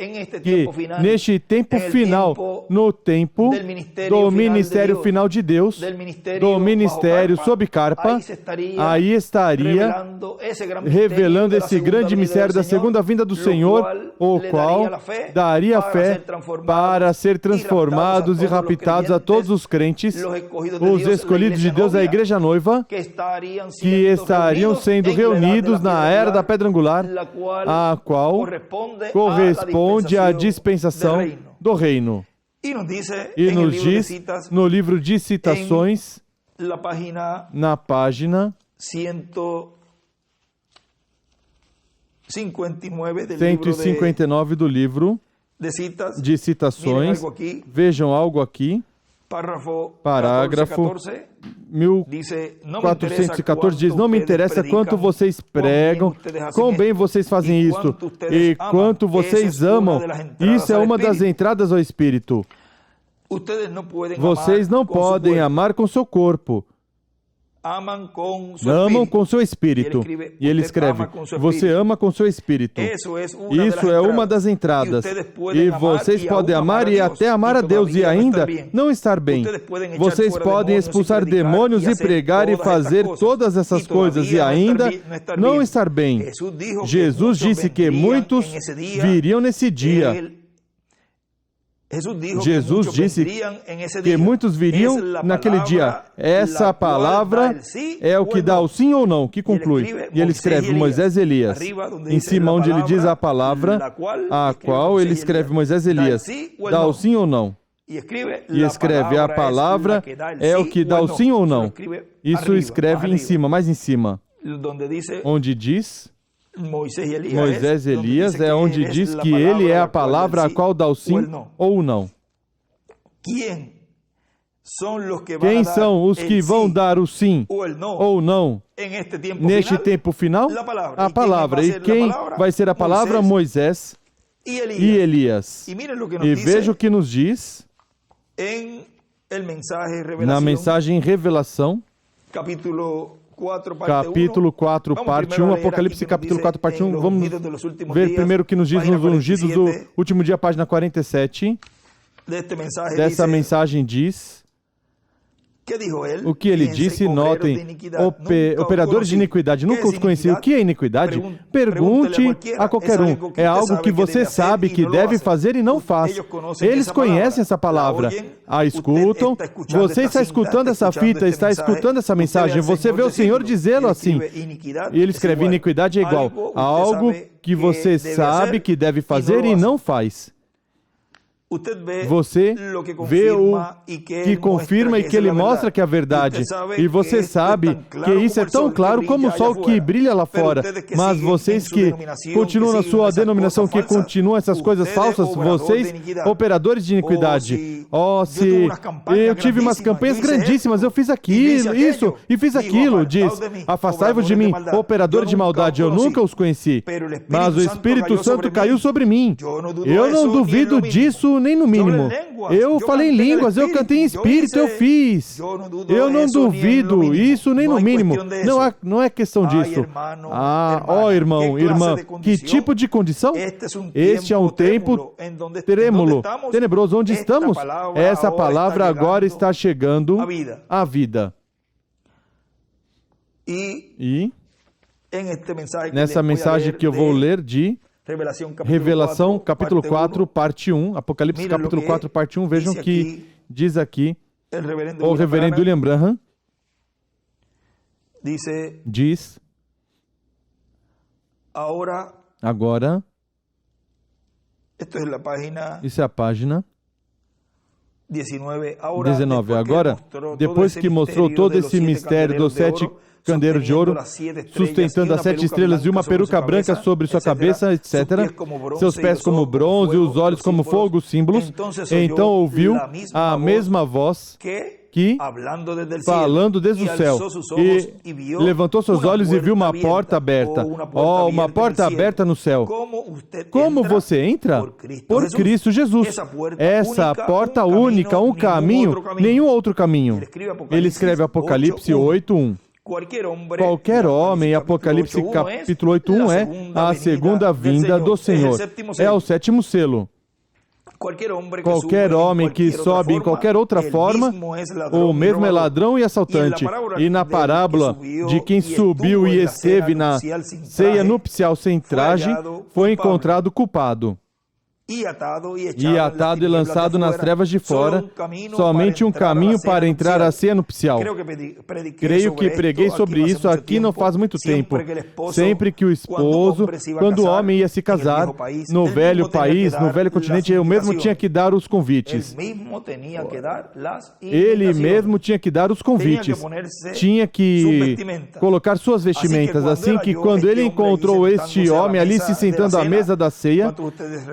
neste tempo final, no tempo do ministério final de Deus, do ministério sob carpa, aí estaria revelando esse grande mistério da segunda vinda do Senhor, o qual daria fé para ser transformados e raptados a todos os crentes, os escolhidos de Deus, a igreja noiva, que estariam sendo reunidos na era da pedra angular, a qual corresponde à dispensação do reino. E nos diz no livro de citações, na página 159 do livro de citações. Vejam algo aqui. Parágrafo 1414 diz: não me interessa quanto vocês pregam, quão bem vocês fazem isto e quanto vocês amam. Isso é uma das entradas ao Espírito. Vocês não podem amar com seu corpo. Amam com seu espírito. E ele escreve: você ama com seu espírito. Isso é uma das entradas. E vocês podem amar e até amar a Deus e ainda não estar bem. Vocês podem expulsar demônios e pregar e fazer todas essas coisas e ainda não estar bem. Jesus disse que muitos viriam nesse dia. Jesus disse que muitos viriam naquele dia. Essa palavra é o que dá o sim ou não, que conclui. E ele escreve Moisés e Elias. Em cima onde ele diz a palavra, a qual ele escreve Moisés e Elias. Dá o sim ou não. E escreve a palavra é o que dá o sim ou não. Isso escreve em cima, mais em cima. Onde diz... Moisés e Elias é onde diz que ele é a palavra a qual dá o sim ou não. Quem são os que vão dar o sim ou não neste tempo final? A palavra. E quem vai ser a palavra? Moisés e Elias. E veja o que nos diz na mensagem Revelação, capítulo 4, parte 1, Apocalipse, capítulo 4, parte 1. Vamos ver primeiro o que nos diz nos ungidos do último dia, página 47. Dessa mensagem diz... O que ele disse, notem, operadores de iniquidade, nunca os conheci. O que é iniquidade? Pergunte a qualquer um. É algo que você sabe que deve fazer e não faz. Eles conhecem essa palavra, a escutam. Você está escutando essa fita, está escutando essa mensagem. Você vê o Senhor dizê-lo assim. E ele escreve: iniquidade é igual a algo que você sabe que deve fazer e não faz. Você vê o que confirma e que ele mostra que é a verdade. E você sabe que isso é tão claro como o sol que brilha lá fora. Mas vocês que continuam na sua denominação, que continuam essas coisas falsas, vocês, operadores de iniquidade. Oh, se eu tive umas campanhas grandíssimas, eu fiz aquilo, isso, e fiz aquilo, diz: afastai-vos de mim, operador de maldade, eu nunca os conheci. Mas o Espírito Santo caiu sobre mim. Eu não duvido disso nem no mínimo. Eu falei em línguas, eu cantei em espírito, eu fiz. Eu não duvido isso nem no mínimo. Não é questão disso. Irmão, irmã, que tipo de condição? Este é um tempo trêmulo, tenebroso, onde estamos. Essa palavra agora está chegando à vida. E nessa mensagem que eu vou ler de Revelação, capítulo 4, parte 1, Apocalipse, capítulo 4, parte 1, vejam que diz aqui, o reverendo William Branham diz, agora, isso é a página 19, agora, depois que mostrou todo esse mistério dos 7 candeeiros de ouro, sustentando as 7 estrelas e uma peruca branca sobre sua cabeça, etc. Seus pés como bronze e os olhos como fogo, símbolos. Então ouviu a mesma voz que, falando desde o céu, e levantou seus olhos e viu uma porta aberta. Uma porta aberta no céu. Como você entra? Por Cristo Jesus. Essa porta única, um caminho, nenhum outro caminho. Ele escreve Apocalipse 8:1. Qualquer homem, Apocalipse capítulo 8:1 é a segunda vinda do Senhor. É o 7º selo. Qualquer homem que sobe em qualquer outra forma, o mesmo é ladrão e assaltante. E na parábola de quem subiu e esteve na ceia nupcial sem traje, foi encontrado culpado. e atado e lançado nas trevas de fora, somente um caminho para entrar à ceia nupcial. Creio que preguei sobre isso aqui não faz muito tempo. Sempre que o esposo, quando o homem ia se casar, no velho país, no velho continente, eu mesmo tinha que dar os convites. Ele mesmo tinha que dar os convites. Tinha que colocar suas vestimentas. Assim que quando ele encontrou este homem ali se sentando à mesa da ceia,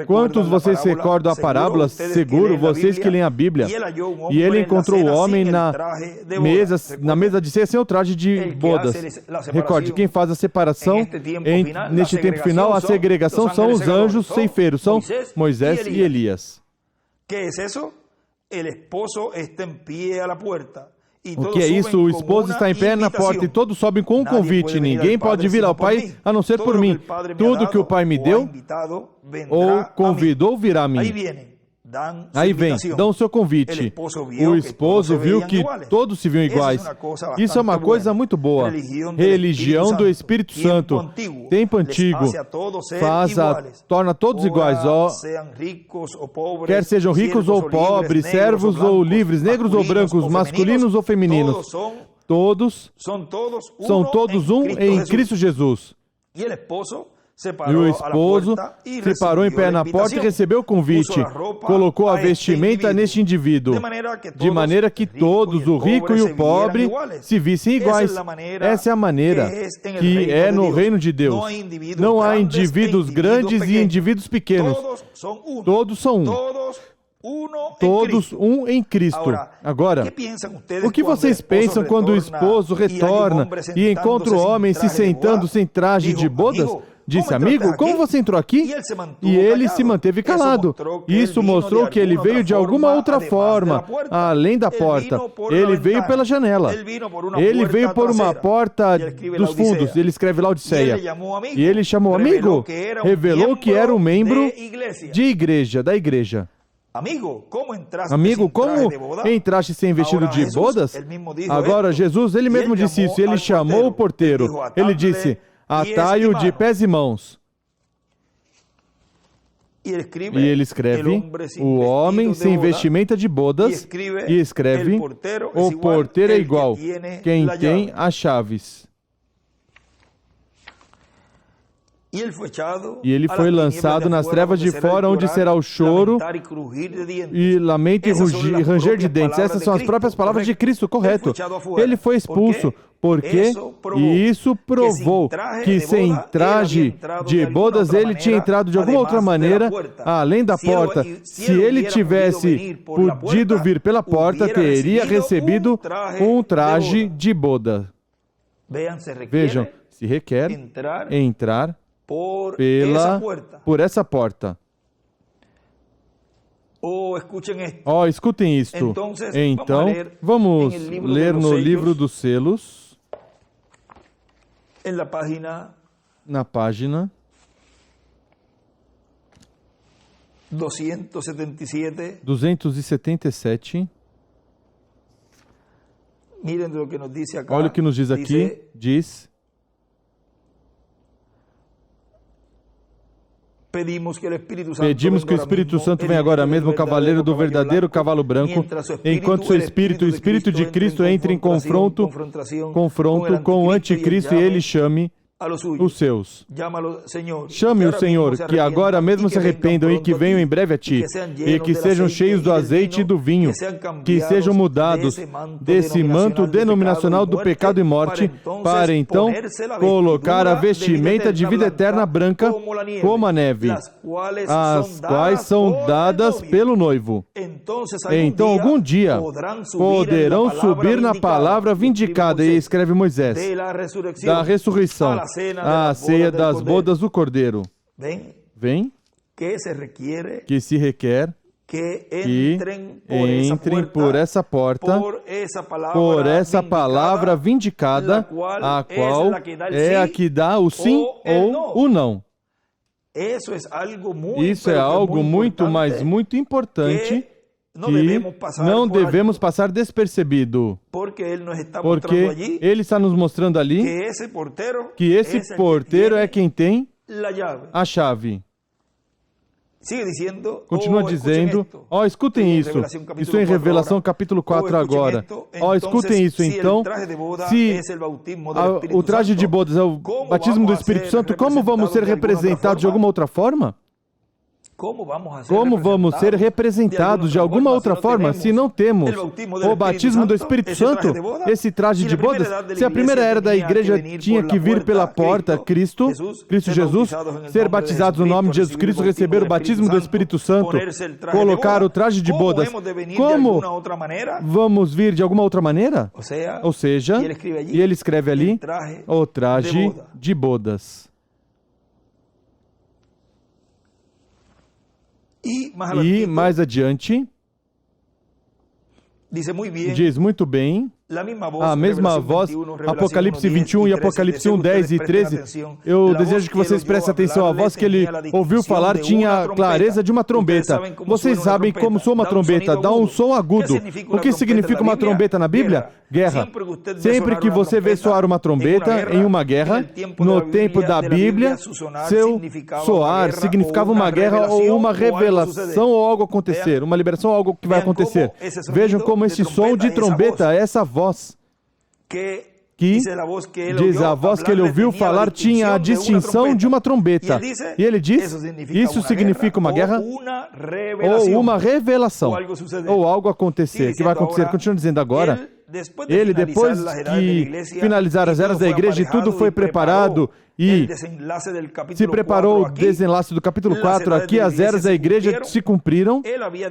quantos vocês se recordam a parábola? Seguro, vocês que leem a Bíblia. E ele encontrou o homem na mesa de ceia sem o traje de bodas. Recorde, quem faz a separação neste tempo final, a segregação são os anjos ceifeiros, são Moisés e Elias. O que é isso? O esposo está em pé na porta e todos sobem com um convite. Ninguém pode vir ao Pai a não ser por mim. Tudo que o Pai me deu ou convidou virá a mim. Aí vem, dão o seu convite. O esposo viu que todos se viam iguais. Isso é uma coisa muito boa. Religião do Espírito Santo. Tempo antigo. Torna todos iguais. Quer sejam ricos ou pobres, servos ou livres, negros ou brancos, masculinos ou femininos. São todos um em Cristo Jesus. E o esposo se parou em pé na porta e recebeu o convite. Colocou a vestimenta neste indivíduo, de maneira que todos, o rico e o pobre, se vissem iguais. Essa é a maneira que é no reino de Deus. Não há indivíduos grandes e indivíduos pequenos. Todos são um. Todos um em Cristo. Agora, o que vocês pensam quando o esposo retorna e encontra o homem se sentando sem traje de bodas? Disse, amigo, como você entrou aqui? E ele se manteve calado. Isso mostrou que ele veio de alguma outra forma, além da porta. Ele veio pela janela. Ele veio por uma porta dos fundos. Ele escreve Laodiceia. E ele chamou amigo. Revelou que era um membro de igreja, da igreja. Amigo, como entraste sem vestido de bodas? Agora, Jesus, ele mesmo disse isso. Ele chamou o porteiro. Ele disse, atai-o de pés e mãos. E ele escreve, o homem sem vestimenta de bodas, e escreve, o porteiro é igual, quem tem as chaves. E ele foi lançado nas trevas de fora, onde será o choro e lamento e ranger de dentes. Essas são as próprias palavras de Cristo, correto. Ele foi expulso, porque isso provou que sem traje de bodas ele tinha entrado de alguma outra maneira, além da porta. Se ele tivesse podido vir pela porta, teria recebido um traje de boda. Vejam, se requer entrar por essa porta. Escutem isto. Então, vamos ler no livro dos selos, na página 277. Olha o que nos diz aqui. Diz... Pedimos que o Espírito Santo venha agora mesmo, o cavaleiro do verdadeiro cavalo branco, enquanto seu Espírito, o Espírito de Cristo, entre em confronto com o anticristo e ele chame os seus. Chame o Senhor, que agora mesmo se arrependam e que venham em breve a ti, e que sejam cheios do azeite e do vinho, que sejam mudados desse manto denominacional do pecado e morte, para então colocar a vestimenta de vida eterna branca como a neve, as quais são dadas pelo noivo. Então algum dia poderão subir na palavra vindicada, e escreve Moisés, da ressurreição, a ceia das bodas do Cordeiro. Vem, que se requer que entrem por essa porta, por essa palavra vindicada, a qual é a que dá o sim ou o não. Isso é algo muito, mas muito importante, que não devemos passar despercebido, porque ele está nos mostrando ali que esse porteiro é quem tem a chave. Continua dizendo, escutem isso. Isso é em Revelação capítulo 4 agora. Escutem isso. Então, se o traje de bodas é o batismo do Espírito Santo, como vamos ser representados de alguma outra forma? Como vamos ser representados de alguma outra forma se não temos o batismo do Espírito Santo, esse traje de bodas? Se a primeira era da igreja tinha que vir pela porta, Cristo Jesus, ser batizados no nome de Jesus Cristo, receber o batismo do Espírito Santo, colocar o traje de bodas, como vamos vir de alguma outra maneira? Ou seja, e ele escreve ali, o traje de bodas. E mais adiante, diz muito bem, a mesma voz, Apocalipse 21 e Apocalipse 1, 10 e 13, eu desejo que vocês prestem atenção, a voz que ele ouviu falar tinha a clareza de uma trombeta. Vocês sabem como soa uma trombeta, dá um som agudo. O que significa uma trombeta na Bíblia? Guerra. Sempre que você vê soar uma trombeta em uma guerra, no tempo da Bíblia, seu soar significava uma guerra ou uma revelação ou algo acontecer, uma liberação ou algo que vai acontecer. Vejam como esse som de trombeta, essa voz, que diz a voz que ele ouviu falar tinha a distinção de uma trombeta. E ele diz, isso significa uma guerra ou uma revelação, ou algo acontecer, que vai acontecer. Continua dizendo agora, ele, depois que finalizar as eras da igreja e tudo foi preparado, e se preparou o desenlace do capítulo 4, aqui as eras da igreja se cumpriram,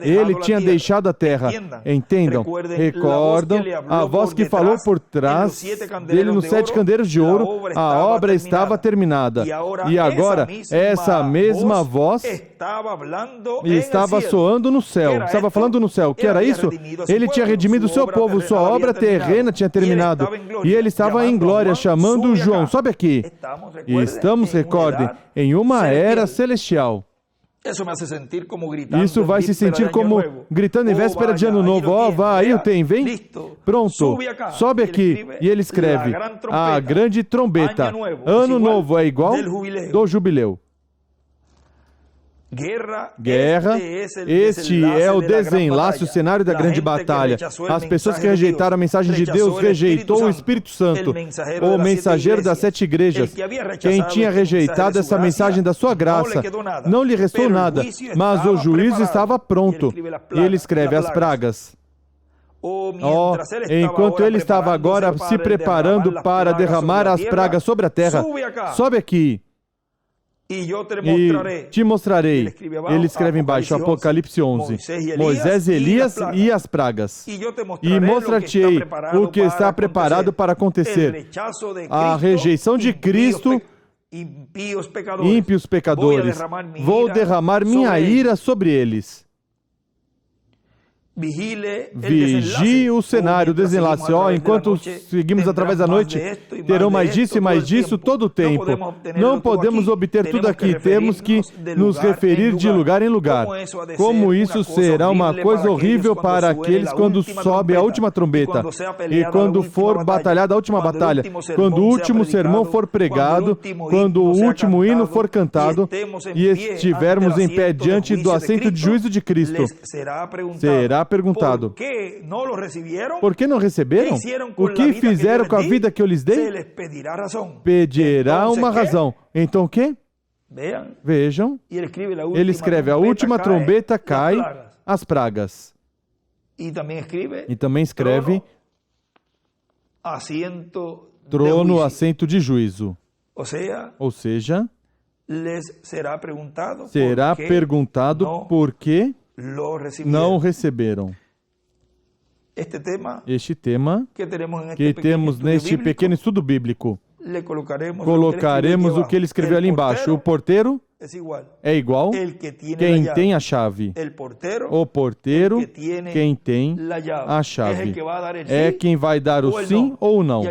ele tinha deixado a terra. Entendam, recordam, a voz que falou por trás dele nos 7 candeiros de ouro, a obra estava terminada. E agora, essa mesma voz estava soando no céu, estava falando no céu. O que era isso? Ele tinha redimido o seu povo, sua obra terrena tinha terminado. E ele estava em glória, chamando João. Sobe aqui. E estamos, recordem, em uma era celestial. Isso vai se sentir como gritando em véspera de ano novo. Vai, aí o tem, vem. Pronto, sobe aqui. E ele escreve, a grande trombeta. Ano novo é igual do jubileu. Guerra, este é o desenlace, o cenário da grande batalha. As pessoas que rejeitaram a mensagem de Deus rejeitou o Espírito Santo, o mensageiro das 7 igrejas. Quem tinha rejeitado essa mensagem da sua graça, não lhe restou nada, mas o juízo estava pronto. E ele escreve as pragas. Enquanto ele estava agora se preparando para derramar as pragas sobre a terra, sobe aqui. E te mostrarei. Ele escreve embaixo, Apocalipse 11, Moisés, Elias e as pragas. E mostrar-te-ei o que está preparado para acontecer. A rejeição de Cristo, ímpios pecadores. Vou derramar minha ira sobre eles. Vigie o cenário, o desenlace. Enquanto seguimos através da noite, terão mais disso e mais disso todo o tempo. Não podemos obter tudo aqui, temos que nos referir de lugar em lugar. Como isso será uma coisa horrível para aqueles quando sobe a última trombeta, e quando for batalhada a última batalha, quando o último sermão for pregado, quando o último hino for cantado, e estivermos em pé diante do assento de juízo de Cristo. Será perguntado, por que não receberam? O que fizeram com a vida que eu lhes dei? Pedirá uma razão. Então o quê? Vejam, ele escreve, a última trombeta cai, as pragas. E também escreve, trono, assento de juízo. Ou seja, será perguntado por que não receberam. Este tema que temos neste pequeno estudo bíblico, colocaremos o que ele escreveu ali embaixo. O porteiro é igual quem tem a chave. O porteiro, quem tem a chave. É quem vai dar o sim ou o não.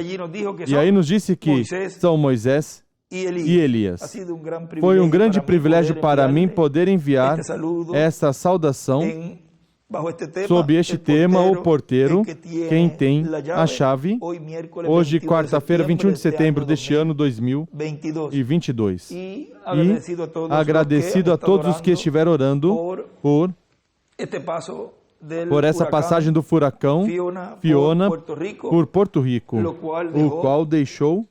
E aí nos disse que são Moisés e Elias. Foi um grande privilégio para mim poder enviar esta saudação Sob este tema, o porteiro, quem tem a chave, hoje, quarta-feira, 21 de setembro deste ano, 2022. E agradecido a todos os que estiveram orando por essa passagem do furacão Fiona por Porto Rico, o qual deixou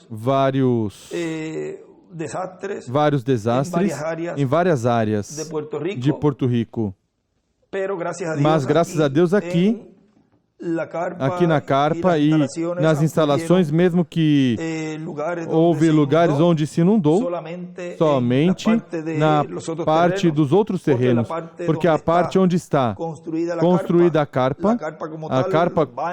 vários desastres em várias áreas de Porto Rico. Mas, graças a Deus, aqui na carpa e nas instalações, mesmo que houve lugares onde se inundou, somente na parte dos outros terrenos, porque a parte onde está construída a carpa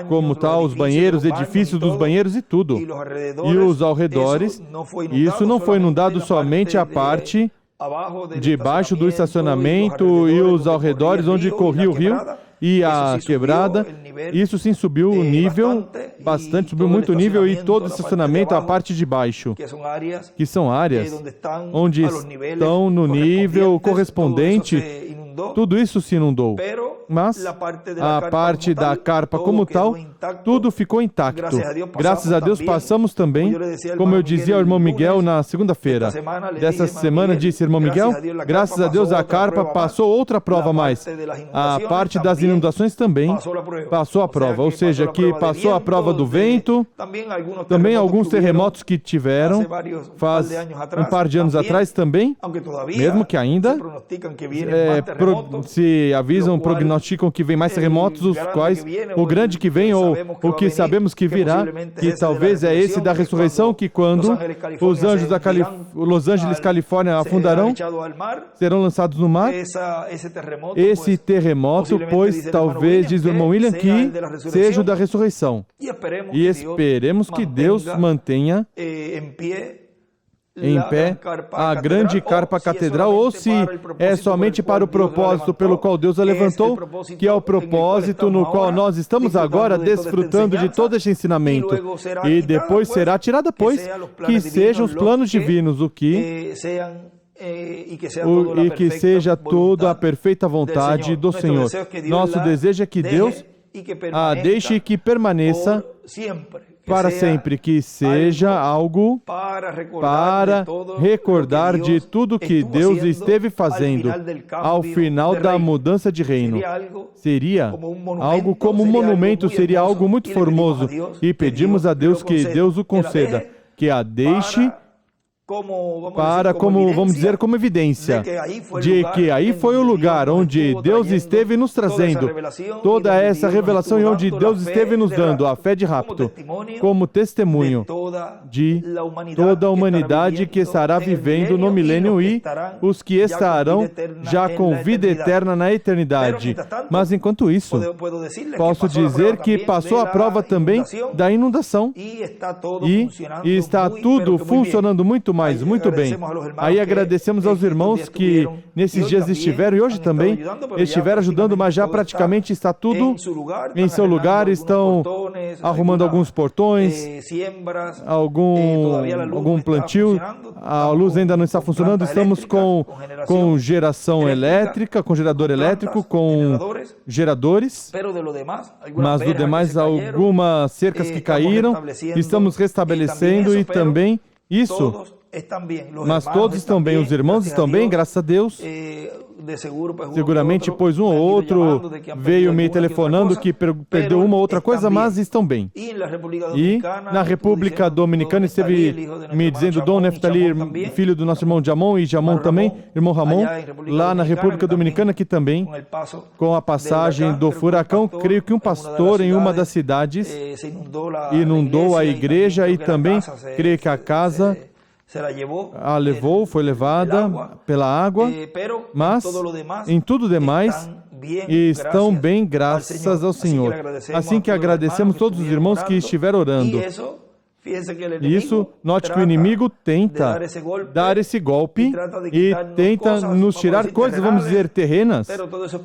como tal, os banheiros, edifícios dos banheiros e tudo, e os arredores, isso não foi inundado somente a parte debaixo do estacionamento e os arredores onde corria o rio e a quebrada. Isso sim subiu o nível, bastante, subiu muito o nível, e todo o estacionamento, a parte de baixo, que são áreas onde estão no nível correspondente, tudo isso se inundou. Mas a parte da carpa como tal, tudo ficou intacto. Graças a Deus passamos também, como eu dizia ao irmão Miguel na segunda-feira dessa semana, disse irmão Miguel, graças a Deus a carpa passou outra prova a mais. A parte das inundações também passou a prova, ou seja, que passou a prova do vento, também alguns terremotos que tiveram faz um par de anos atrás também, mesmo que ainda se avisam, prognosticam que vem mais terremotos, os quais o grande que vem ou o que sabemos que virá, que talvez é esse da ressurreição, que quando os anjos da Los Angeles, Califórnia afundarão, serão lançados no mar. Esse terremoto, pois talvez, diz o irmão William, que seja o da ressurreição. E esperemos que Deus mantenha em pé a grande carpa catedral, ou se é somente para o propósito pelo qual Deus a levantou, que é o propósito no qual nós estamos agora desfrutando de todo este ensinamento, e depois será tirada, pois, que sejam os planos divinos, e que seja toda a perfeita vontade do Senhor. Nosso desejo é que Deus a deixe que permaneça para sempre, que seja algo para recordar de tudo que Deus esteve fazendo ao final da mudança de reino. Seria algo como um monumento, seria algo muito formoso, e pedimos a Deus que Deus o conceda, que a deixe vamos dizer, como evidência de que aí foi o lugar onde Deus esteve nos trazendo toda essa revelação, e onde Deus esteve nos dando a fé de rapto, como testemunho de toda a humanidade que estará vivendo no milênio e os que estarão já com vida eterna na eternidade. Mas enquanto isso, posso dizer que passou a prova também da inundação, e está tudo funcionando muito bem. Aí agradecemos aos irmãos que nesses dias estiveram, e hoje também estiveram ajudando, mas já praticamente está tudo em seu lugar, estão arrumando alguns portões, algum plantio, a luz ainda não está funcionando, estamos com geração elétrica, com gerador elétrico, com geradores, mas do demais algumas cercas que caíram, estamos restabelecendo, e também isso. Mas todos estão bem, os irmãos estão bem, graças a Deus. Seguramente, pois um ou outro veio me telefonando que perdeu uma ou outra coisa, mas estão bem. E na República Dominicana esteve me dizendo Dom Neftali, filho do nosso irmão Jamon, e Jamon também, irmão Ramon, lá na República Dominicana, que também, com a passagem do furacão, creio que um pastor em uma das cidades inundou a igreja, e também creio que a casa foi levada pela água, mas em tudo demais estão bem, graças ao Senhor. Assim que agradecemos todos os irmãos que estiveram orando. Isso, note que o inimigo tenta dar esse golpe e tenta nos tirar coisas, vamos dizer, terrenas,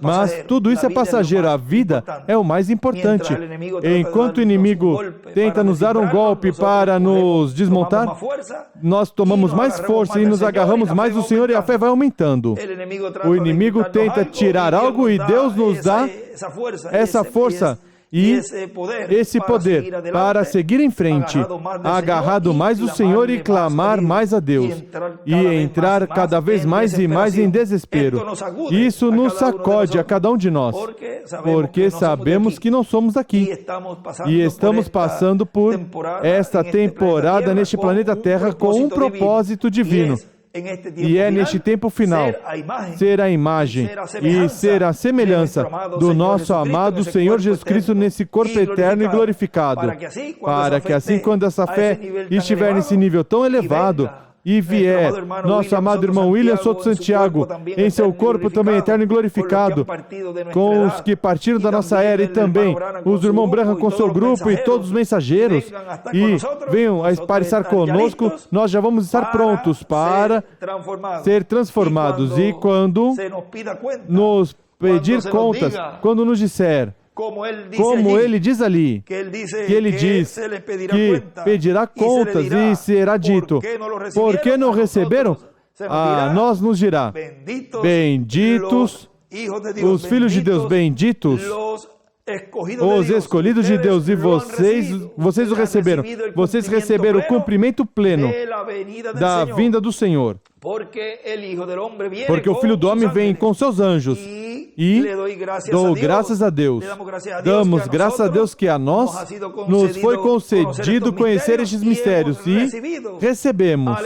mas tudo isso é passageiro. A vida é o mais importante. Enquanto o inimigo tenta nos dar um golpe para nos desmontar, nós tomamos mais força e nos agarramos mais do Senhor e a fé vai aumentando. O inimigo tenta tirar algo e Deus nos dá essa força e esse poder para seguir em frente, agarrado mais do Senhor e clamar mais a Deus, e entrar cada vez mais e mais em desespero. Isso nos sacode a cada um de nós, porque sabemos que não somos daqui, e estamos passando por esta temporada neste planeta Terra com um propósito divino. E é neste tempo final ser a imagem e ser a semelhança do nosso amado Senhor Jesus Cristo nesse corpo eterno e glorificado, para que assim, quando essa fé estiver nesse nível tão elevado e vier nosso amado irmão William Soto Santiago em seu corpo também eterno e glorificado, com os que partiram da nossa era, e também os irmãos Branham com seu grupo e todos os mensageiros, e venham para estar conosco, nós já vamos estar prontos para ser transformados. E quando nos pedir contas, quando nos disser, como ele diz ali, que ele diz que pedirá contas e será dito, por que não receberam? Nós nos dirá, benditos os filhos de Deus, benditos os escolhidos de Deus, e vocês o receberam. Vocês receberam o cumprimento pleno da vinda do Senhor. Porque o Filho do Homem vem com seus anjos. E dou graças a Deus. Damos graças a Deus que a nós nos foi concedido conhecer estes mistérios e recebemos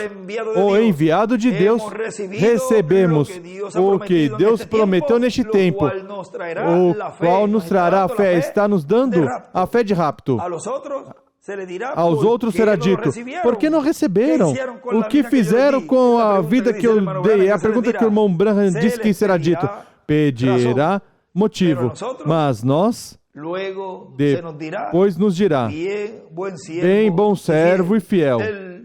o enviado de Deus, recebemos o que Deus prometeu neste tempo, o qual nos trará a fé, está nos dando a fé de rapto. Aos outros será dito, por que não receberam? O que fizeram com a vida que eu dei? É a pergunta que o irmão Branham disse que será dito. Pedirá motivo, mas nós, depois nos dirá, bem, bom servo e fiel.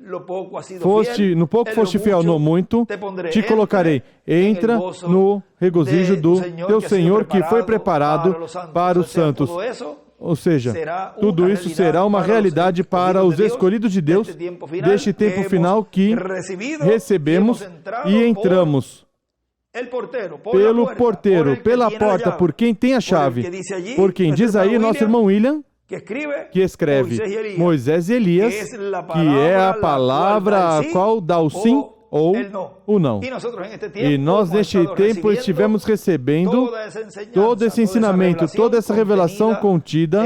No pouco foste fiel, no muito te colocarei. Entra no regozijo do teu Senhor, que foi preparado para os santos. Ou seja, tudo isso será uma realidade para os escolhidos de Deus deste tempo final que recebemos e entramos pelo porteiro, pela porta, por quem tem a chave. Por quem diz aí nosso irmão William, que escreve Moisés e Elias, que é a palavra a qual dá o sim ou o não. E nós neste tempo estivemos recebendo todo esse ensinamento, toda essa revelação contida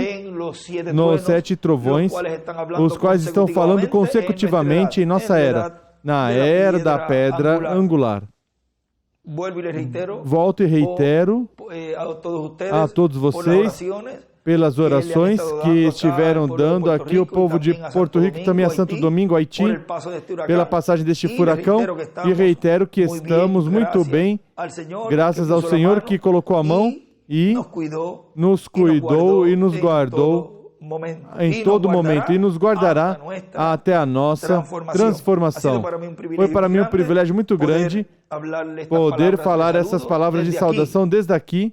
nos 7 trovões, os quais estão falando consecutivamente em nossa era, na era da pedra angular. Volto e reitero a todos vocês pelas orações que estiveram dando aqui o povo de Porto Rico, também a Santo Domingo, Haiti, pela passagem deste furacão, e reitero que estamos muito bem, graças ao Senhor que colocou a mão e nos cuidou e nos guardou em todo momento, e nos guardará até a nossa transformação. Foi para mim um privilégio muito grande poder falar essas palavras de saudação desde aqui,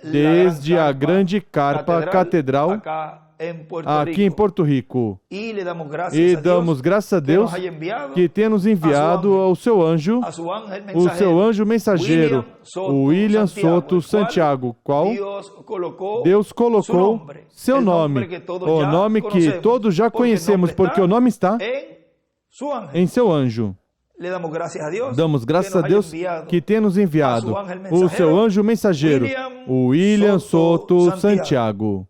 desde a grande carpa catedral, aqui em Porto Rico. E damos graças a Deus que tem nos enviado o seu anjo mensageiro, o William Soto Santiago, qual Deus colocou seu nome, o nome que todos já conhecemos, porque o nome está em seu anjo. Damos graças a Deus que tem nos enviado o seu anjo mensageiro, o William Soto Santiago.